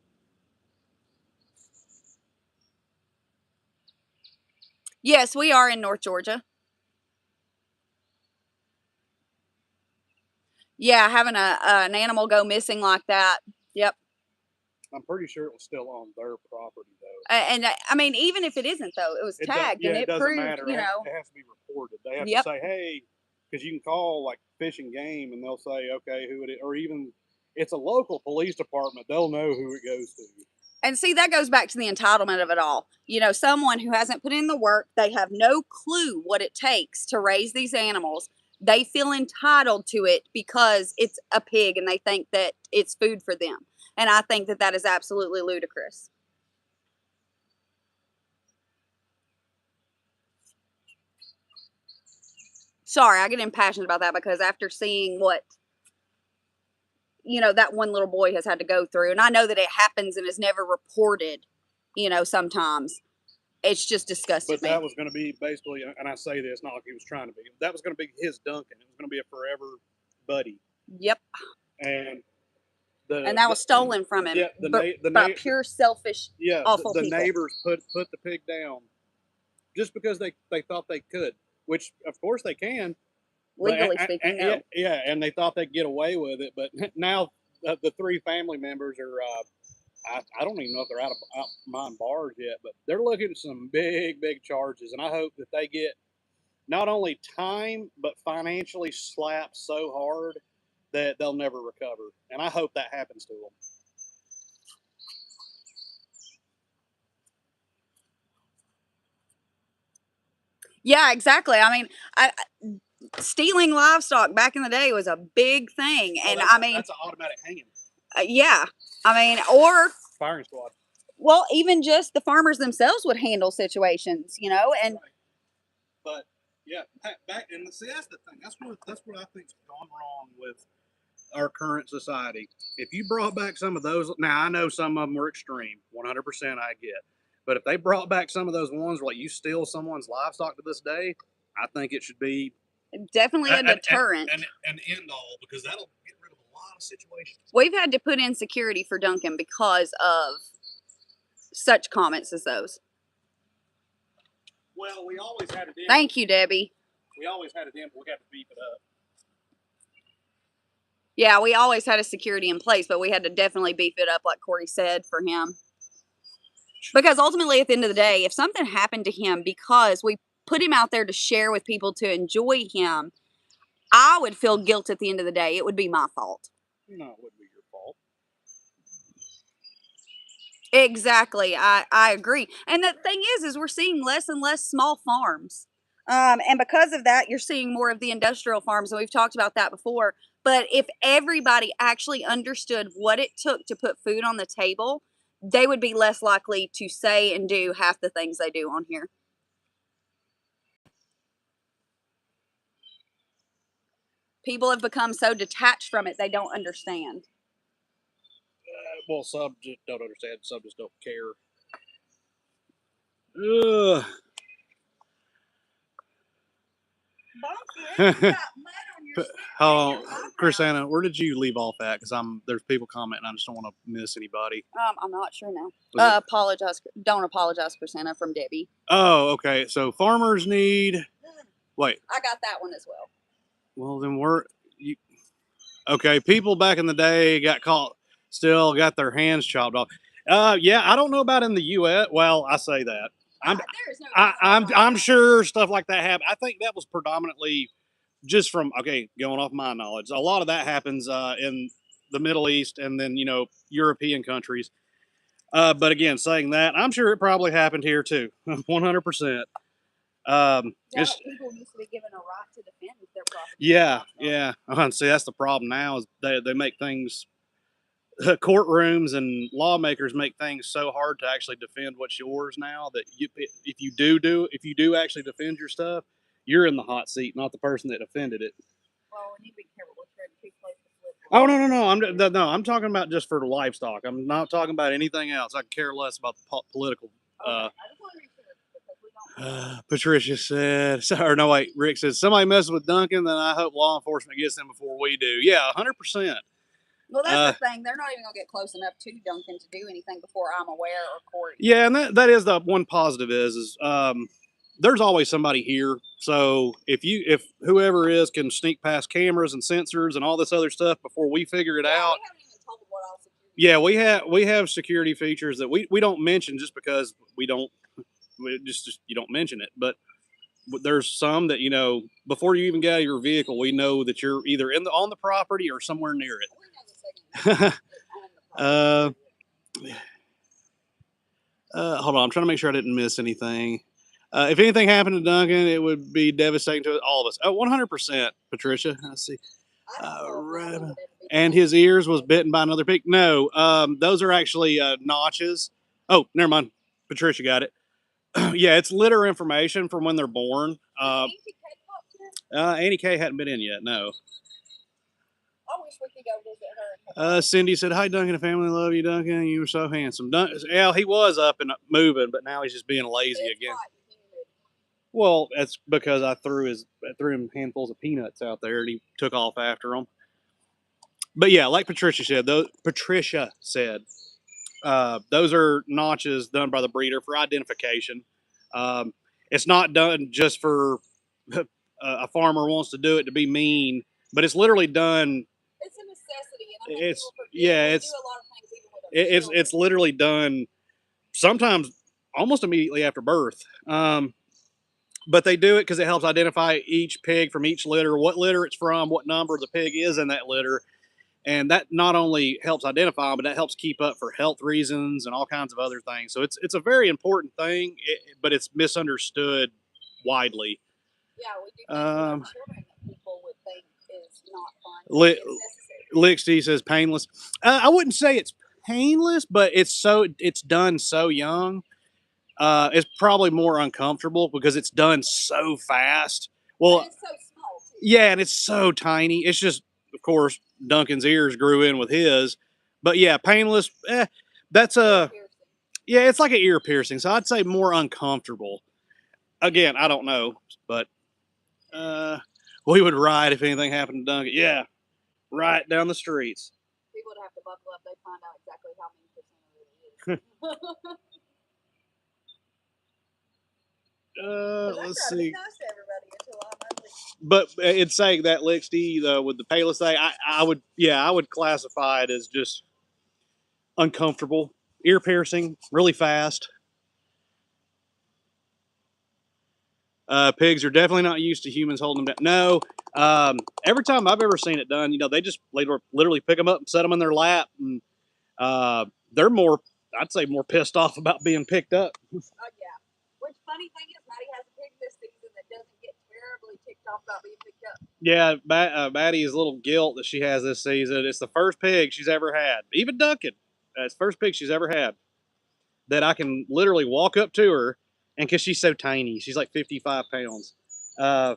S3: Yes, we are in North Georgia. Yeah, having an animal go missing like that. Yep.
S2: I'm pretty sure it was still on their property though.
S3: And I mean, even if it isn't though, it was tagged and it
S2: doesn't
S3: proved,
S2: matter.
S3: you know.
S2: It has to be reported. They have
S3: Yep.
S2: to say, hey, because you can call like Fish and Game and they'll say, okay, who it is, or even it's a local police department. They'll know who it goes to.
S3: And see, that goes back to the entitlement of it all. You know, someone who hasn't put in the work, they have no clue what it takes to raise these animals. They feel entitled to it because it's a pig and they think that it's food for them. And I think that that is absolutely ludicrous. Sorry, I get impassioned about that because after seeing what, you know, that one little boy has had to go through, and I know that it happens and is never reported, you know, sometimes. It's just disgusting.
S2: But that was going to be basically, and I say this not like he was trying to be, that was going to be his Duncan. It was going to be a forever buddy.
S3: Yep.
S2: And
S3: that was stolen from him.
S2: Yeah,
S3: by pure selfish, awful
S2: the
S3: people.
S2: neighbors put the pig down just because they thought they could, which of course they can.
S3: Legally speaking, no.
S2: Yeah, and they thought they'd get away with it, but now the three family members are, I don't even know if they're out behind bars yet, but they're looking at some big charges, and I hope that they get not only time, but financially slapped so hard that they'll never recover, and I hope that happens to them.
S3: Yeah, exactly. I mean, stealing livestock back in the day was a big thing, and I mean,
S2: that's an automatic hanging.
S3: Yeah, I mean, or
S2: Firing squad.
S3: Well, even just the farmers themselves would handle situations, you know, and.
S2: Right. But yeah, back and see that's the thing. That's what I think's gone wrong with our current society. If you brought back some of those, now I know some of them were extreme, 100% I get. But if they brought back some of those ones where like you steal someone's livestock to this day, I think it should be
S3: definitely a deterrent.
S2: An end all, because that'll get rid of a lot of situations.
S3: We've had to put in security for Duncan because of such comments as those.
S2: Well, we always had it in.
S3: Thank you, Debbie.
S2: We always had it in, but we got to beef it up.
S3: Yeah, we always had a security in place, but we had to definitely beef it up, like Corey said, for him. Because ultimately, at the end of the day, if something happened to him because we put him out there to share with people to enjoy him, I would feel guilt at the end of the day. It would be my fault.
S2: No, it wouldn't be your fault.
S3: Exactly. I agree. And the thing is we're seeing less and less small farms. And because of that, you're seeing more of the industrial farms. And we've talked about that before. But if everybody actually understood what it took to put food on the table, they would be less likely to say and do half the things they do on here. People have become so detached from it, they don't understand.
S2: Well, some just don't understand. Some just don't care. Oh, Chris Anna, where did you leave off at? Because there's people commenting. I just don't want to miss anybody.
S3: I'm not sure now. Don't apologize, Christina, from Debbie.
S2: Oh, okay. So farmers need. Wait.
S3: I got that one as well.
S2: Well, then okay. People back in the day got caught. Still got their hands chopped off. Yeah, I don't know about in the U.S. Well, I say that. I'm sure stuff like that happened. I think that was predominantly just from, going off my knowledge. A lot of that happens in the Middle East and then, European countries. But again, saying that, I'm sure it probably happened here too, 100%.
S3: People used to be given a right to defend their property.
S2: Yeah. See, that's the problem now is they make things, courtrooms and lawmakers make things so hard to actually defend what's yours now that if you do actually defend your stuff, you're in the hot seat, not the person that offended it.
S3: Well, we need to be careful.
S2: I'm talking about just for the livestock. I'm not talking about anything else. I care less about the political.
S3: I just want to make sure because we don't.
S2: Patricia said, Rick says, somebody messes with Duncan, then I hope law enforcement gets them before we do. Yeah, 100%.
S3: Well, that's the thing. They're not even going to get close enough to Duncan to do anything before I'm aware or Corey.
S2: Yeah, and that is the one positive is there's always somebody here. So if whoever is can sneak past cameras and sensors and all this other stuff before we figure it out.
S3: We haven't even told what all security
S2: Yeah, we have security features that we don't mention just because we just you don't mention it. But there's some that, you know, before you even get out of your vehicle, we know that you're either on the property or somewhere near it. uh, hold on, I'm trying to make sure I didn't miss anything. If anything happened to Duncan, it would be devastating to all of us. Oh, 100%, Patricia. Let's see. Right. And his ears was bitten by another pig. No, those are actually notches. Oh, never mind. Patricia got it. Yeah, it's litter information from when they're born. Annie K hadn't been in yet. No.
S3: I wish we could go visit her.
S2: Cindy said, "Hi, Duncan and family. Love you, Duncan. You were so handsome." Yeah, he was up and moving, but now he's just being lazy again. Well, that's because I threw him handfuls of peanuts out there, and he took off after them. But yeah, like Patricia said, those are notches done by the breeder for identification. It's not done just for a farmer wants to do it to be mean, but it's literally done.
S3: It's a necessity. And
S2: it's literally done sometimes almost immediately after birth. But they do it because it helps identify each pig from each litter, what litter it's from, what number the pig is in that litter. And that not only helps identify them, but that helps keep up for health reasons and all kinds of other things. So it's a very important thing, but it's misunderstood widely.
S3: Yeah, we do children that people would think is not fun.
S2: Lixty says painless. I wouldn't say it's painless, but it's done so young. It's probably more uncomfortable because it's done so fast. Well,
S3: it's so small too.
S2: Yeah, and it's so tiny. It's just, of course, Duncan's ears grew in with his. But yeah, painless. That's it's like an ear piercing. So I'd say more uncomfortable. Again, I don't know, but we would ride if anything happened to Duncan. Yeah, right down the streets.
S3: People would have to buckle up. They find out exactly how many percent of it is.
S2: Let's see.
S3: Nice to everybody until I'm ugly.
S2: But in saying that, Lixty, with the painless thing, I would classify it as just uncomfortable, ear piercing, really fast. Pigs are definitely not used to humans holding them down. No, every time I've ever seen it done, you know, they literally pick them up and set them in their lap, and they're more, I'd say, more pissed off about being picked up.
S3: Oh yeah. Which funny thing is, Maddie has a pig this season that doesn't get terribly ticked off about being picked up.
S2: Yeah, Maddie's little guilt that she has this season. It's the first pig she's ever had. Even Duncan, it's the first pig she's ever had that I can literally walk up to her, and because she's so tiny, she's like 55 pounds. I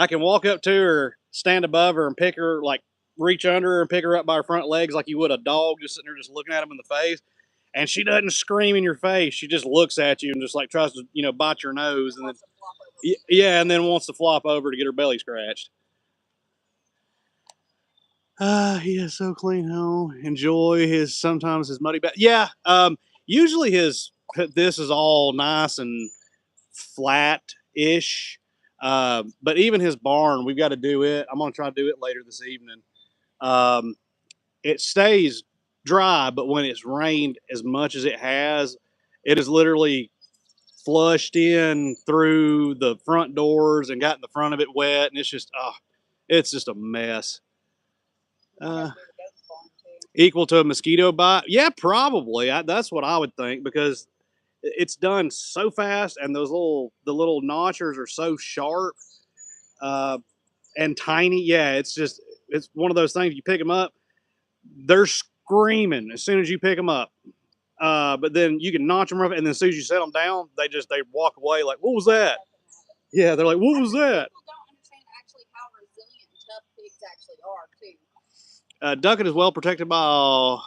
S2: can walk up to her, stand above her, and pick her, like reach under her and pick her up by her front legs like you would a dog, just sitting there just looking at him in the face. And she doesn't scream in your face. She just looks at you and just like tries to, you know, bite your nose, and then and then wants to flop over to get her belly scratched. He is so clean home. Enjoy sometimes his muddy bath. Yeah. Usually this is all nice and flat-ish. But even his barn, we've got to do it. I'm going to try to do it later this evening. It stays dry, but when it's rained as much as it has, it is literally flushed in through the front doors and gotten the front of it wet, and it's just a mess. Equal to a mosquito bite? Yeah, probably. That's what I would think, because it's done so fast, and the little notchers are so sharp and tiny. Yeah, it's one of those things. You pick them up, they're screaming as soon as you pick them up. But then you can notch them up, and then as soon as you set them down, they walk away like, "What was that?" Yeah, they're like, "What was that?"
S3: People don't understand actually how resilient and tough pigs actually are too.
S2: Duncan is well protected by all.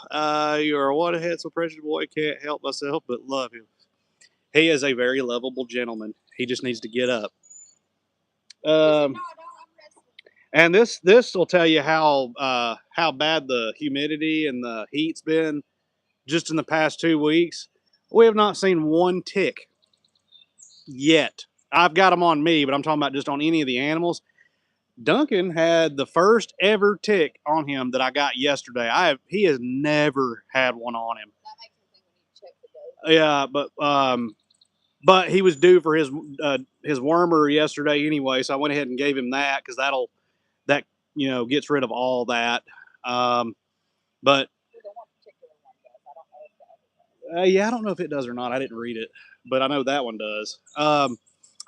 S2: You're a waterhead, so precious boy. Can't help myself but love him. He is a very lovable gentleman. He just needs to get up. And this will tell you how bad the humidity and the heat's been just in the past 2 weeks. We have not seen one tick yet. I've got them on me, but I'm talking about just on any of the animals. Duncan had the first ever tick on him that I got yesterday. He has never had one on him.
S3: That makes me think we need to check the dose.
S2: Yeah, but he was due for his wormer yesterday anyway, so I went ahead and gave him that because that gets rid of all that. But
S3: The one particular one does. I don't know if the other does.
S2: yeah, I don't know if it does or not. I didn't read it, but I know that one does.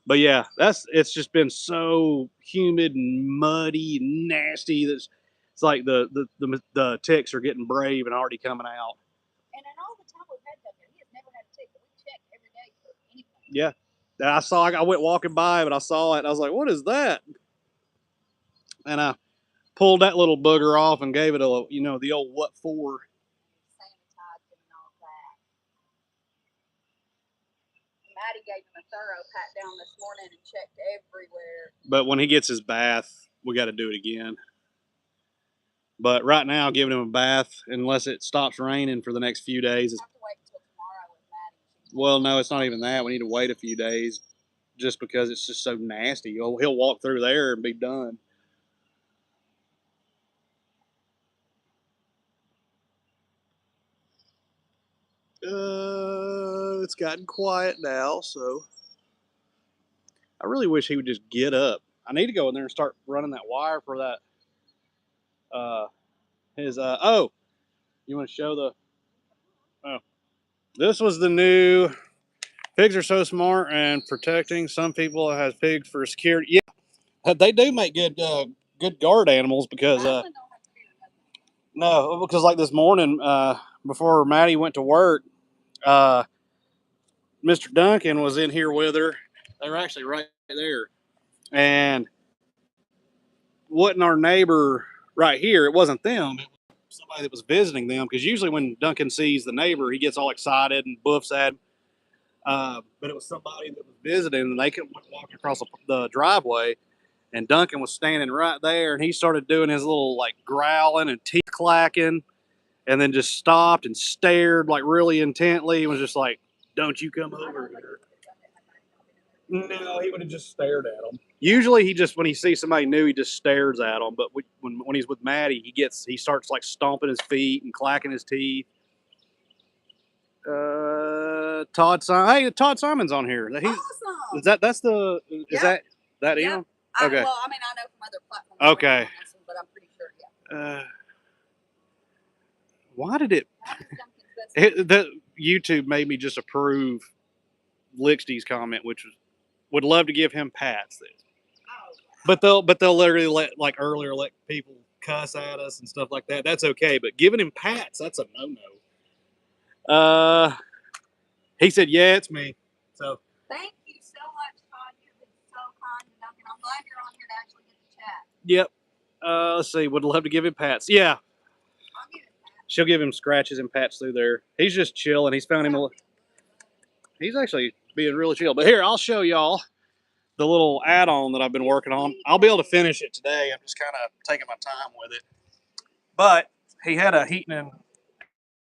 S2: But yeah, it's just been so humid and muddy and nasty that it's like the ticks are getting brave and already coming out.
S3: And in all the time we've had Duncan, he has never had a tick. But we check every day for anything.
S2: Yeah, I went walking by, but I saw it. And I was like, "What is that?" And I pulled that little booger off and gave it the old what for.
S3: Sanitized him and all that. Maddie gave him a thorough pat down this morning and checked everywhere.
S2: But when he gets his bath, we got to do it again. But right now, giving him a bath, unless it stops raining for the next few days.
S3: We'll have to wait until tomorrow with Maddie.
S2: Well, no, it's not even that. We need to wait a few days just because it's just so nasty. He'll walk through there and be done. It's gotten quiet now, so I really wish he would just get up. I need to go in there and start running that wire for that. Oh, you want to show the? Oh, this was the new. Pigs are so smart and protecting. Some people has pigs for security. Yeah, they do make good guard animals because no, because like this morning before Maddie went to work, Mr. Duncan was in here with her. They were actually right there, and wasn't our neighbor right here. It wasn't them. It was somebody that was visiting them because usually when Duncan sees the neighbor, he gets all excited and boofs at him. But it was somebody that was visiting, and they could walk across the driveway, and Duncan was standing right there, and he started doing his little like growling and teeth clacking, and then just stopped and stared like really intently. He was just like, "Don't you come over here." No, he would have just stared at them. Usually, when he sees somebody new, he just stares at them. But when he's with Maddie, he starts like stomping his feet and clacking his teeth. Todd Simon. Hey, Todd Simon's on here.
S3: Awesome.
S2: Is that
S3: Yep.
S2: him? Okay.
S3: Well, I mean, I know from other platforms.
S2: Okay.
S3: But I'm pretty sure, yeah.
S2: Why did the YouTube made me just approve Lixty's comment, which was would love to give him pats. But they'll literally let people cuss at us and stuff like that. That's okay, but giving him pats, that's a no-no. He said, "Yeah, it's me." So
S3: thank you so much, Todd. You've been so kind to Duncan. I'm glad you're on here to actually get the chat.
S2: Yep. Let's see. Would love to give him pats. Yeah.
S3: I'll give him pats.
S2: She'll give him scratches and pats through there. He's just chilling. He's found him he's actually being really chill. But here, I'll show y'all the little add-on that I've been working on. I'll be able to finish it today. I'm just kind of taking my time with it. But he had a heating and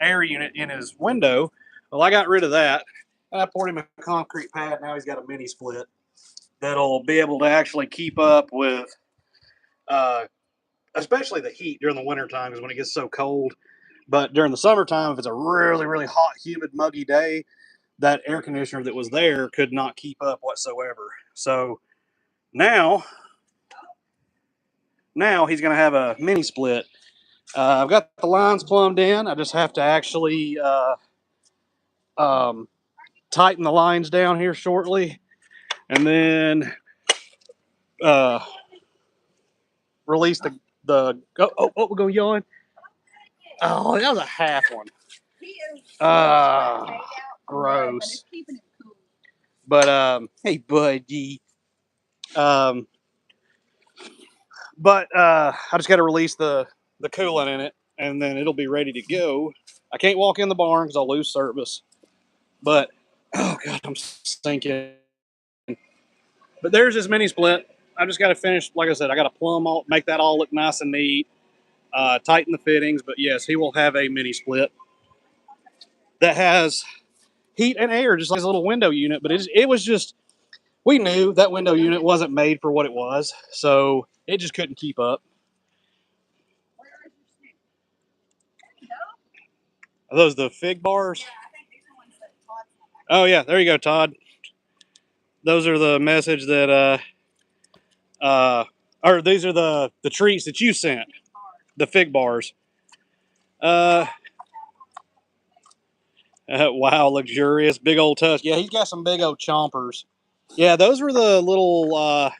S2: air unit in his window. Well, I got rid of that. I poured him a concrete pad. Now he's got a mini split that'll be able to actually keep up with, especially the heat during the winter time, because when it gets so cold. But during the summertime, if it's a really, really hot, humid, muggy day, that air conditioner that was there could not keep up whatsoever. So now he's going to have a mini split. I've got the lines plumbed in. I just have to actually tighten the lines down here shortly, and then release the. Oh, we're going to yawn. Oh, that was a half one. Gross. But hey, buddy. But I just got to release the coolant in it, and then it'll be ready to go. I can't walk in the barn because I'll lose service. But oh god, I'm stinking. But there's this mini split. I just got to finish. Like I said, I got to plumb all, make that all look nice and neat. Tighten the fittings. But yes, he will have a mini split that has heat and air, just like a little window unit. But it was just, we knew that window unit wasn't made for what it was. So It just couldn't keep up.
S3: Where is your snoot? There you go.
S2: Are those the fig bars?
S3: Yeah, I think these are ones that Todd's not.
S2: Oh yeah, there you go, Todd. Those are the message that or these are the treats that you sent. The fig bars. Wow, luxurious, big old tusk. Yeah, he's got some big old chompers. Yeah, those were the little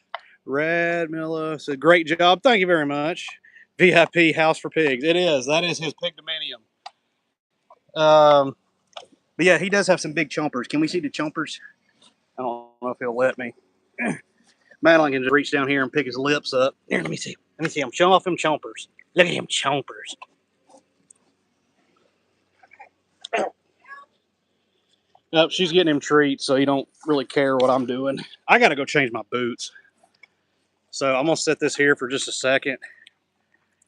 S2: red Milla. So great job. Thank you very much. VIP House for Pigs. It is. That is his pigdominium. But yeah, he does have some big chompers. Can we see the chompers? I don't know if he'll let me. Madeline can just reach down here and pick his lips up. Here, let me see. Let me see him. Show off them chompers. Look at him chompers. Oh, she's getting him treats, so he don't really care what I'm doing. I got to go change my boots. So I'm going to set this here for just a second.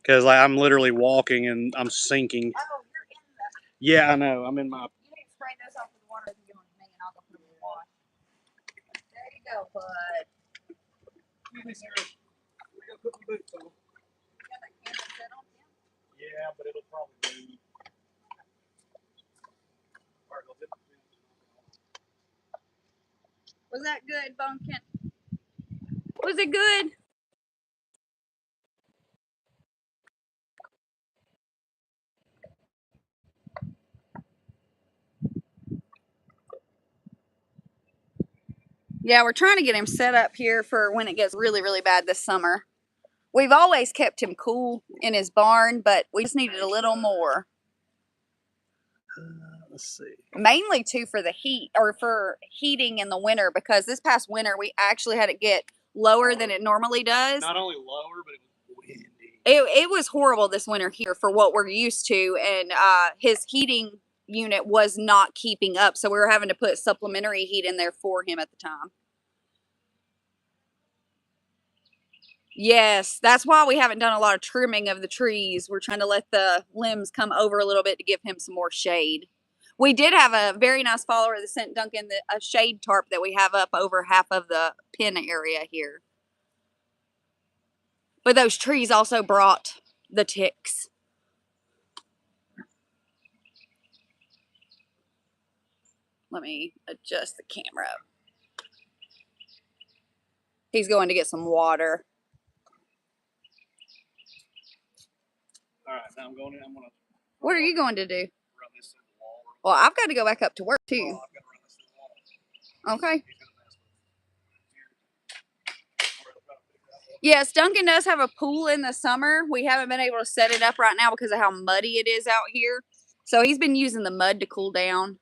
S2: Because like, I'm literally walking and I'm sinking.
S3: Oh, you're in the.
S2: Yeah, I know. I'm in my...
S3: You need to spray those off with water if you're doing me, and I'll go put them in the wash. There you go, bud.
S2: Excuse me, sir. We got to put my boots on.
S3: You got that camera set on him?
S2: Yeah, but it'll probably move. All right, let's hit the fence.
S3: Was that good, Bunkin? Was it good? Yeah, we're trying to get him set up here for when it gets really, really bad this summer. We've always kept him cool in his barn, but we just needed a little more.
S2: Let's see.
S3: Mainly too for the heat, or for heating in the winter, because this past winter we actually had it get lower than it normally does.
S2: Not only lower, but it was windy.
S3: It was horrible this winter here for what we're used to, and his heating unit was not keeping up, so we were having to put supplementary heat in there for him at the time. Yes, that's why we haven't done a lot of trimming of the trees. We're trying to let the limbs come over a little bit to give him some more shade. We did have a very nice follower that sent Duncan a shade tarp that we have up over half of the pen area here. But those trees also brought the ticks. Let me adjust the camera. He's going to get some water.
S2: All right, now I'm going to.
S3: What are you going to do?
S2: Run this through the wall.
S3: Well, I've got to go back up to work too.
S2: I've got to run this through the wall.
S3: Okay.
S2: He's gonna mess with it.
S3: Yes, Duncan does have a pool in the summer. We haven't been able to set it up right now because of how muddy it is out here. So he's been using the mud to cool down.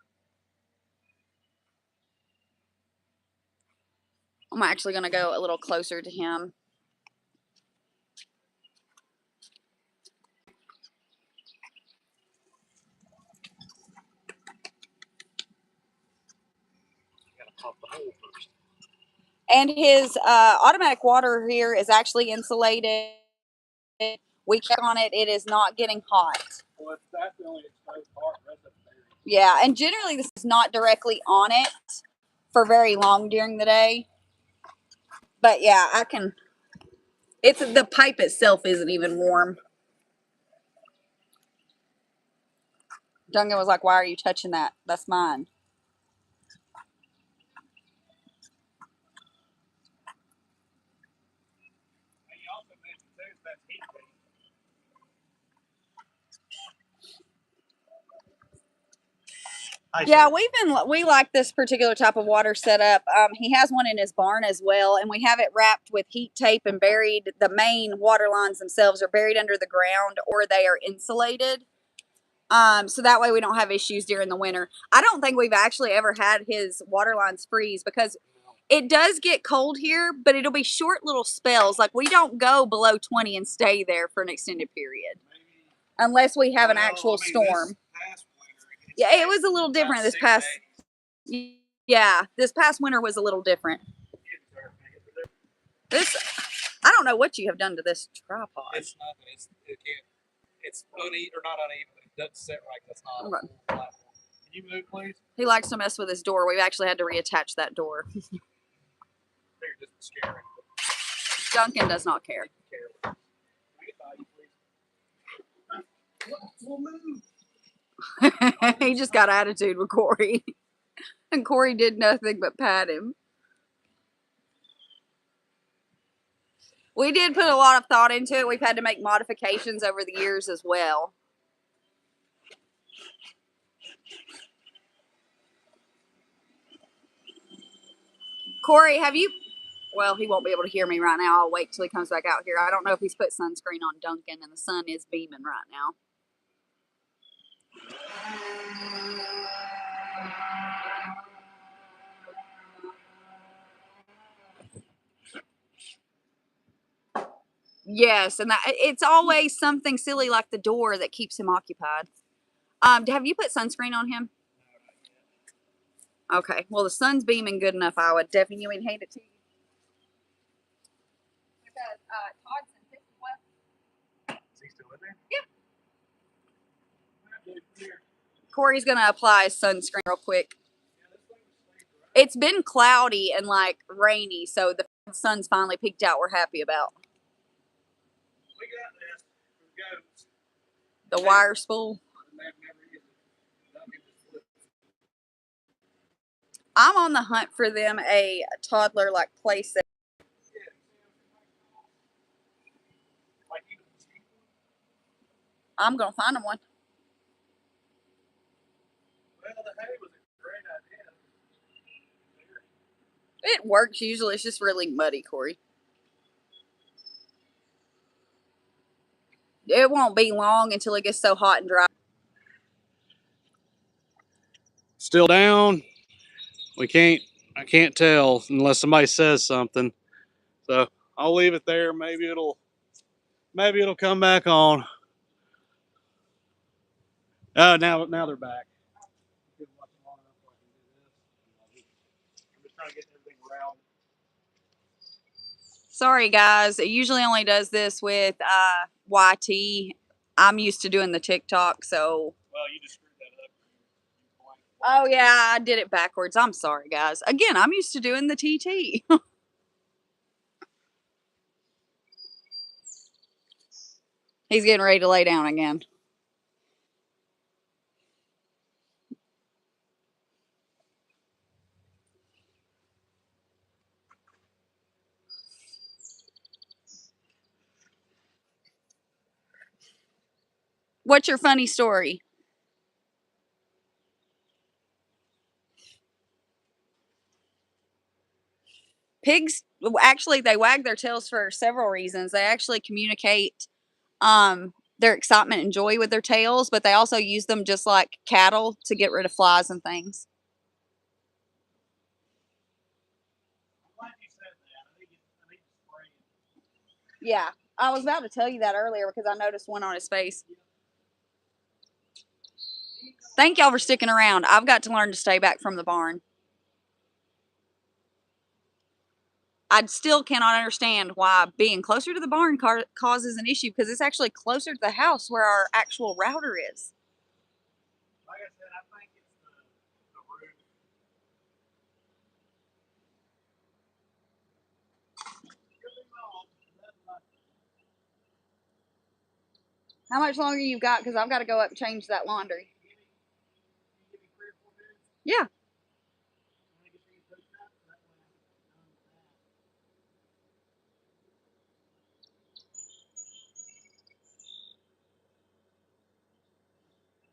S3: I'm actually going to go a little closer to him.
S2: Gotta pop the hole first.
S3: And his automatic water here is actually insulated. We check on it. It is not getting hot.
S2: Well, if that's the only exposed part, the rest of it's buried.
S3: Yeah, and generally this is not directly on it for very long during the day. But yeah, I can. It's the pipe itself isn't even warm. Duncan was like, "Why are you touching that? That's mine."
S2: And you also mentioned too that's heat based.
S3: Yeah, we like this particular type of water setup. He has one in his barn as well, and we have it wrapped with heat tape and buried. The main water lines themselves are buried under the ground, or they are insulated. So that way we don't have issues during the winter. I don't think we've actually ever had his water lines freeze because it does get cold here, but it'll be short little spells. Like we don't go below 20 and stay there for an extended period unless we have an actual storm. Yeah, it was a little different this past. Yeah, this past winter was a little different. This, I don't know what you have done to this tripod.
S2: It's nothing. It's uneven or not uneven. It doesn't sit right. That's not.
S3: Okay.
S2: A platform. Can you move, please?
S3: He likes to mess with his door. We've actually had to reattach that door.
S2: They're just scary.
S3: Duncan does not care.
S1: We'll move.
S3: He just got attitude with Corey. And Corey did nothing but pat him. We did put a lot of thought into it. We've had to make modifications over the years as well. Corey, have you... Well, he won't be able to hear me right now. I'll wait till he comes back out here. I don't know if he's put sunscreen on Duncan, and the sun is beaming right now. Yes, and it's always something silly like the door that keeps him occupied. Have you put sunscreen on him? Okay, well, the sun's beaming good enough. I would definitely hate it too. Because Todd's in fifth well.
S1: Is he still in there?
S3: Yeah. Corey's gonna apply sunscreen real quick. It's been cloudy and like rainy, so the sun's finally peeked out. We're happy about.
S1: We got this. We've got
S3: The wire spool. I'm on the hunt for them a toddler like playset. I'm gonna find him one.
S1: Well, the hay was a great idea.
S3: It works usually. It's just really muddy, Corey. It won't be long until it gets so hot and dry.
S2: Still down. I can't tell unless somebody says something. So I'll leave it there. Maybe it'll come back on. Oh, now they're back. I'm just trying to get everything routed.
S3: Sorry, guys. It usually only does this with YT. I'm used to doing the TikTok, so.
S2: Well, you just screwed that up.
S3: Oh, yeah, I did it backwards. I'm sorry, guys. Again, I'm used to doing the TT. He's getting ready to lay down again. What's your funny story? Pigs, actually, they wag their tails for several reasons. They actually communicate their excitement and joy with their tails, but they also use them just like cattle to get rid of flies and things.
S1: I'm glad you said that. I think it's spraying.
S3: Yeah, I was about to tell you that earlier because I noticed one on his face. Thank y'all for sticking around. I've got to learn to stay back from the barn. I still cannot understand why being closer to the barn causes an issue because it's actually closer to the house where our actual router is.
S1: Like I said, I think it's the roof.
S3: How much longer you got? Because I've got to go up and change that laundry. Yeah.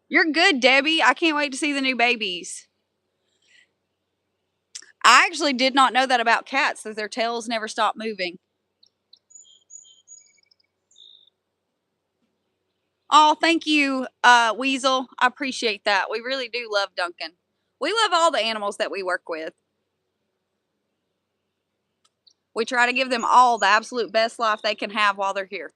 S3: You're good, Debbie. I can't wait to see the new babies. I actually did not know that about cats, that their tails never stop moving. Oh, thank you, Weasel. I appreciate that. We really do love Duncan. We love all the animals that we work with. We try to give them all the absolute best life they can have while they're here.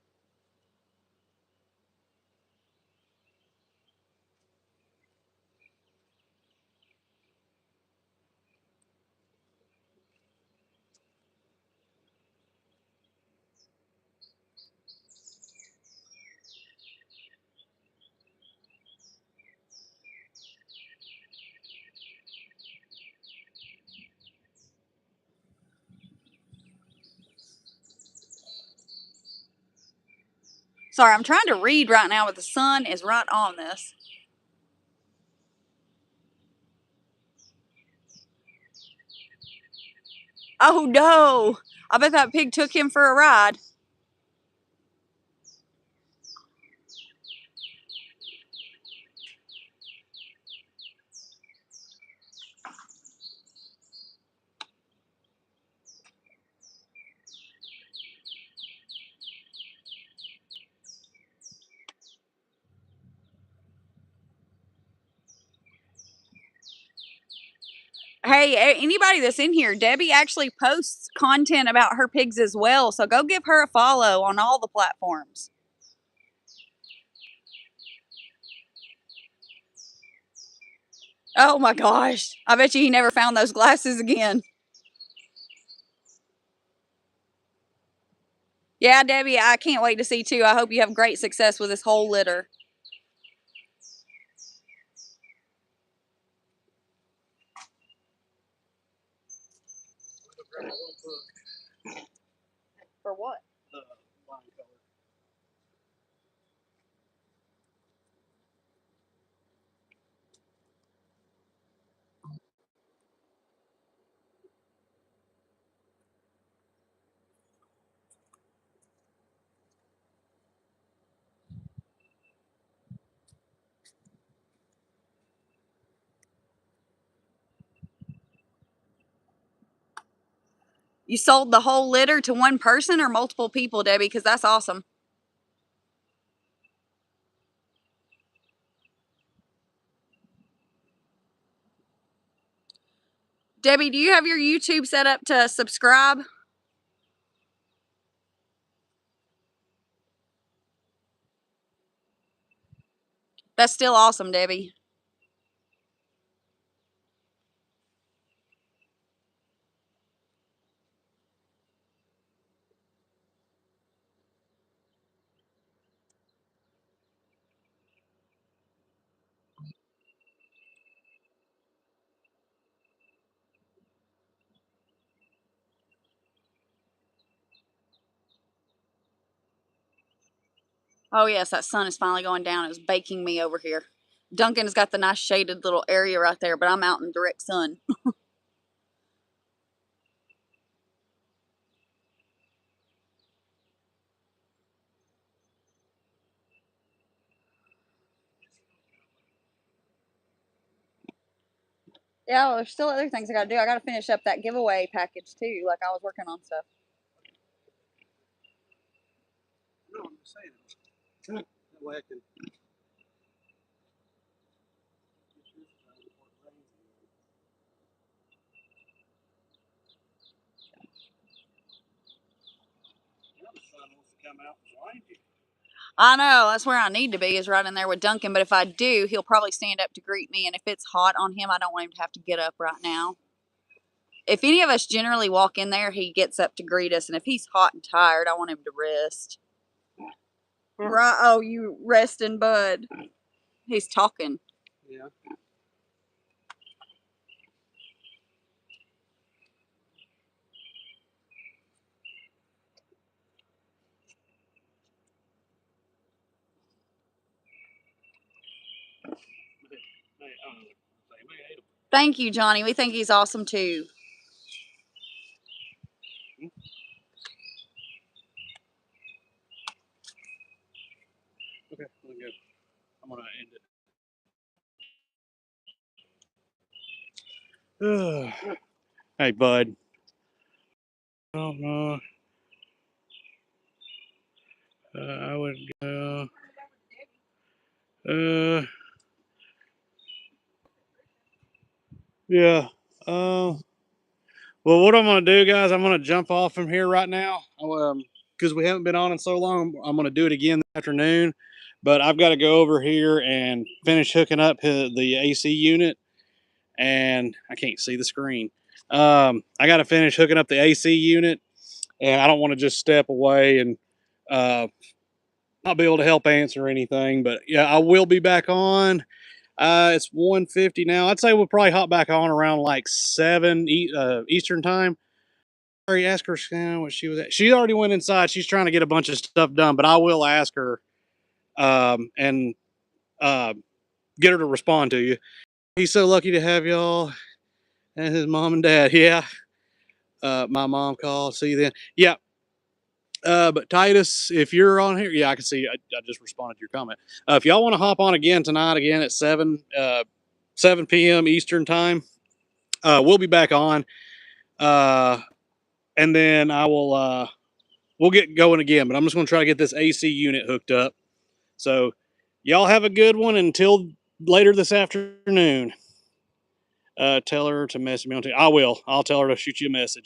S3: Sorry, I'm trying to read right now, but the sun is right on this. Oh no! I bet that pig took him for a ride. Hey, anybody that's in here, Debbie actually posts content about her pigs as well, so go give her a follow on all the platforms. Oh my gosh. I bet you he never found those glasses again. Yeah, Debbie, I can't wait to see too. I hope you have great success with this whole litter. For what?
S2: The line color.
S3: You sold the whole litter to one person or multiple people, Debbie? Because that's awesome. Debbie, do you have your YouTube set up to subscribe? That's still awesome, Debbie. Oh yes, that sun is finally going down. It was baking me over here. Duncan's got the nice shaded little area right there, but I'm out in direct sun. Yeah, well, there's still other things I gotta do. I gotta finish up that giveaway package too. Like I was working on stuff.
S2: No, I'm just saying. That way I can. Now the sun wants to come out and blind you.
S3: I know, that's where I need to be, is right in there with Duncan. But if I do, he'll probably stand up to greet me. And if it's hot on him, I don't want him to have to get up right now. If any of us generally walk in there, he gets up to greet us. And if he's hot and tired, I want him to rest. Right? Oh, you resting, bud. He's talking.
S2: Yeah.
S3: Thank you, Johnny. We think he's awesome too.
S2: Okay, really good. I'm gonna end it. Hey, bud. I don't know. I would go. Yeah. Well, what I'm gonna do, guys, I'm gonna jump off from here right now. Because we haven't been on in so long, I'm gonna do it again this afternoon. But I've got to go over here and finish hooking up the AC unit, and I can't see the screen. I got to finish hooking up the AC unit, and I don't want to just step away and not be able to help answer anything. But yeah, I will be back on. It's 1:50 now. I'd say we'll probably hop back on around like 7 Eastern time. Sorry, ask her what she was at. She already went inside. She's trying to get a bunch of stuff done, but I will ask her and get her to respond to you. He's so lucky to have y'all and his mom and dad. Yeah. My mom called. See you then. Yeah. But Titus, if you're on here, yeah, I can see. I just responded to your comment. If y'all want to hop on again tonight, again at 7 p.m. Eastern time, we'll be back on. And then I will. We'll get going again. But I'm just going to try to get this AC unit hooked up. So y'all have a good one until later this afternoon. Tell her to message me on. I will. I'll tell her to shoot you a message.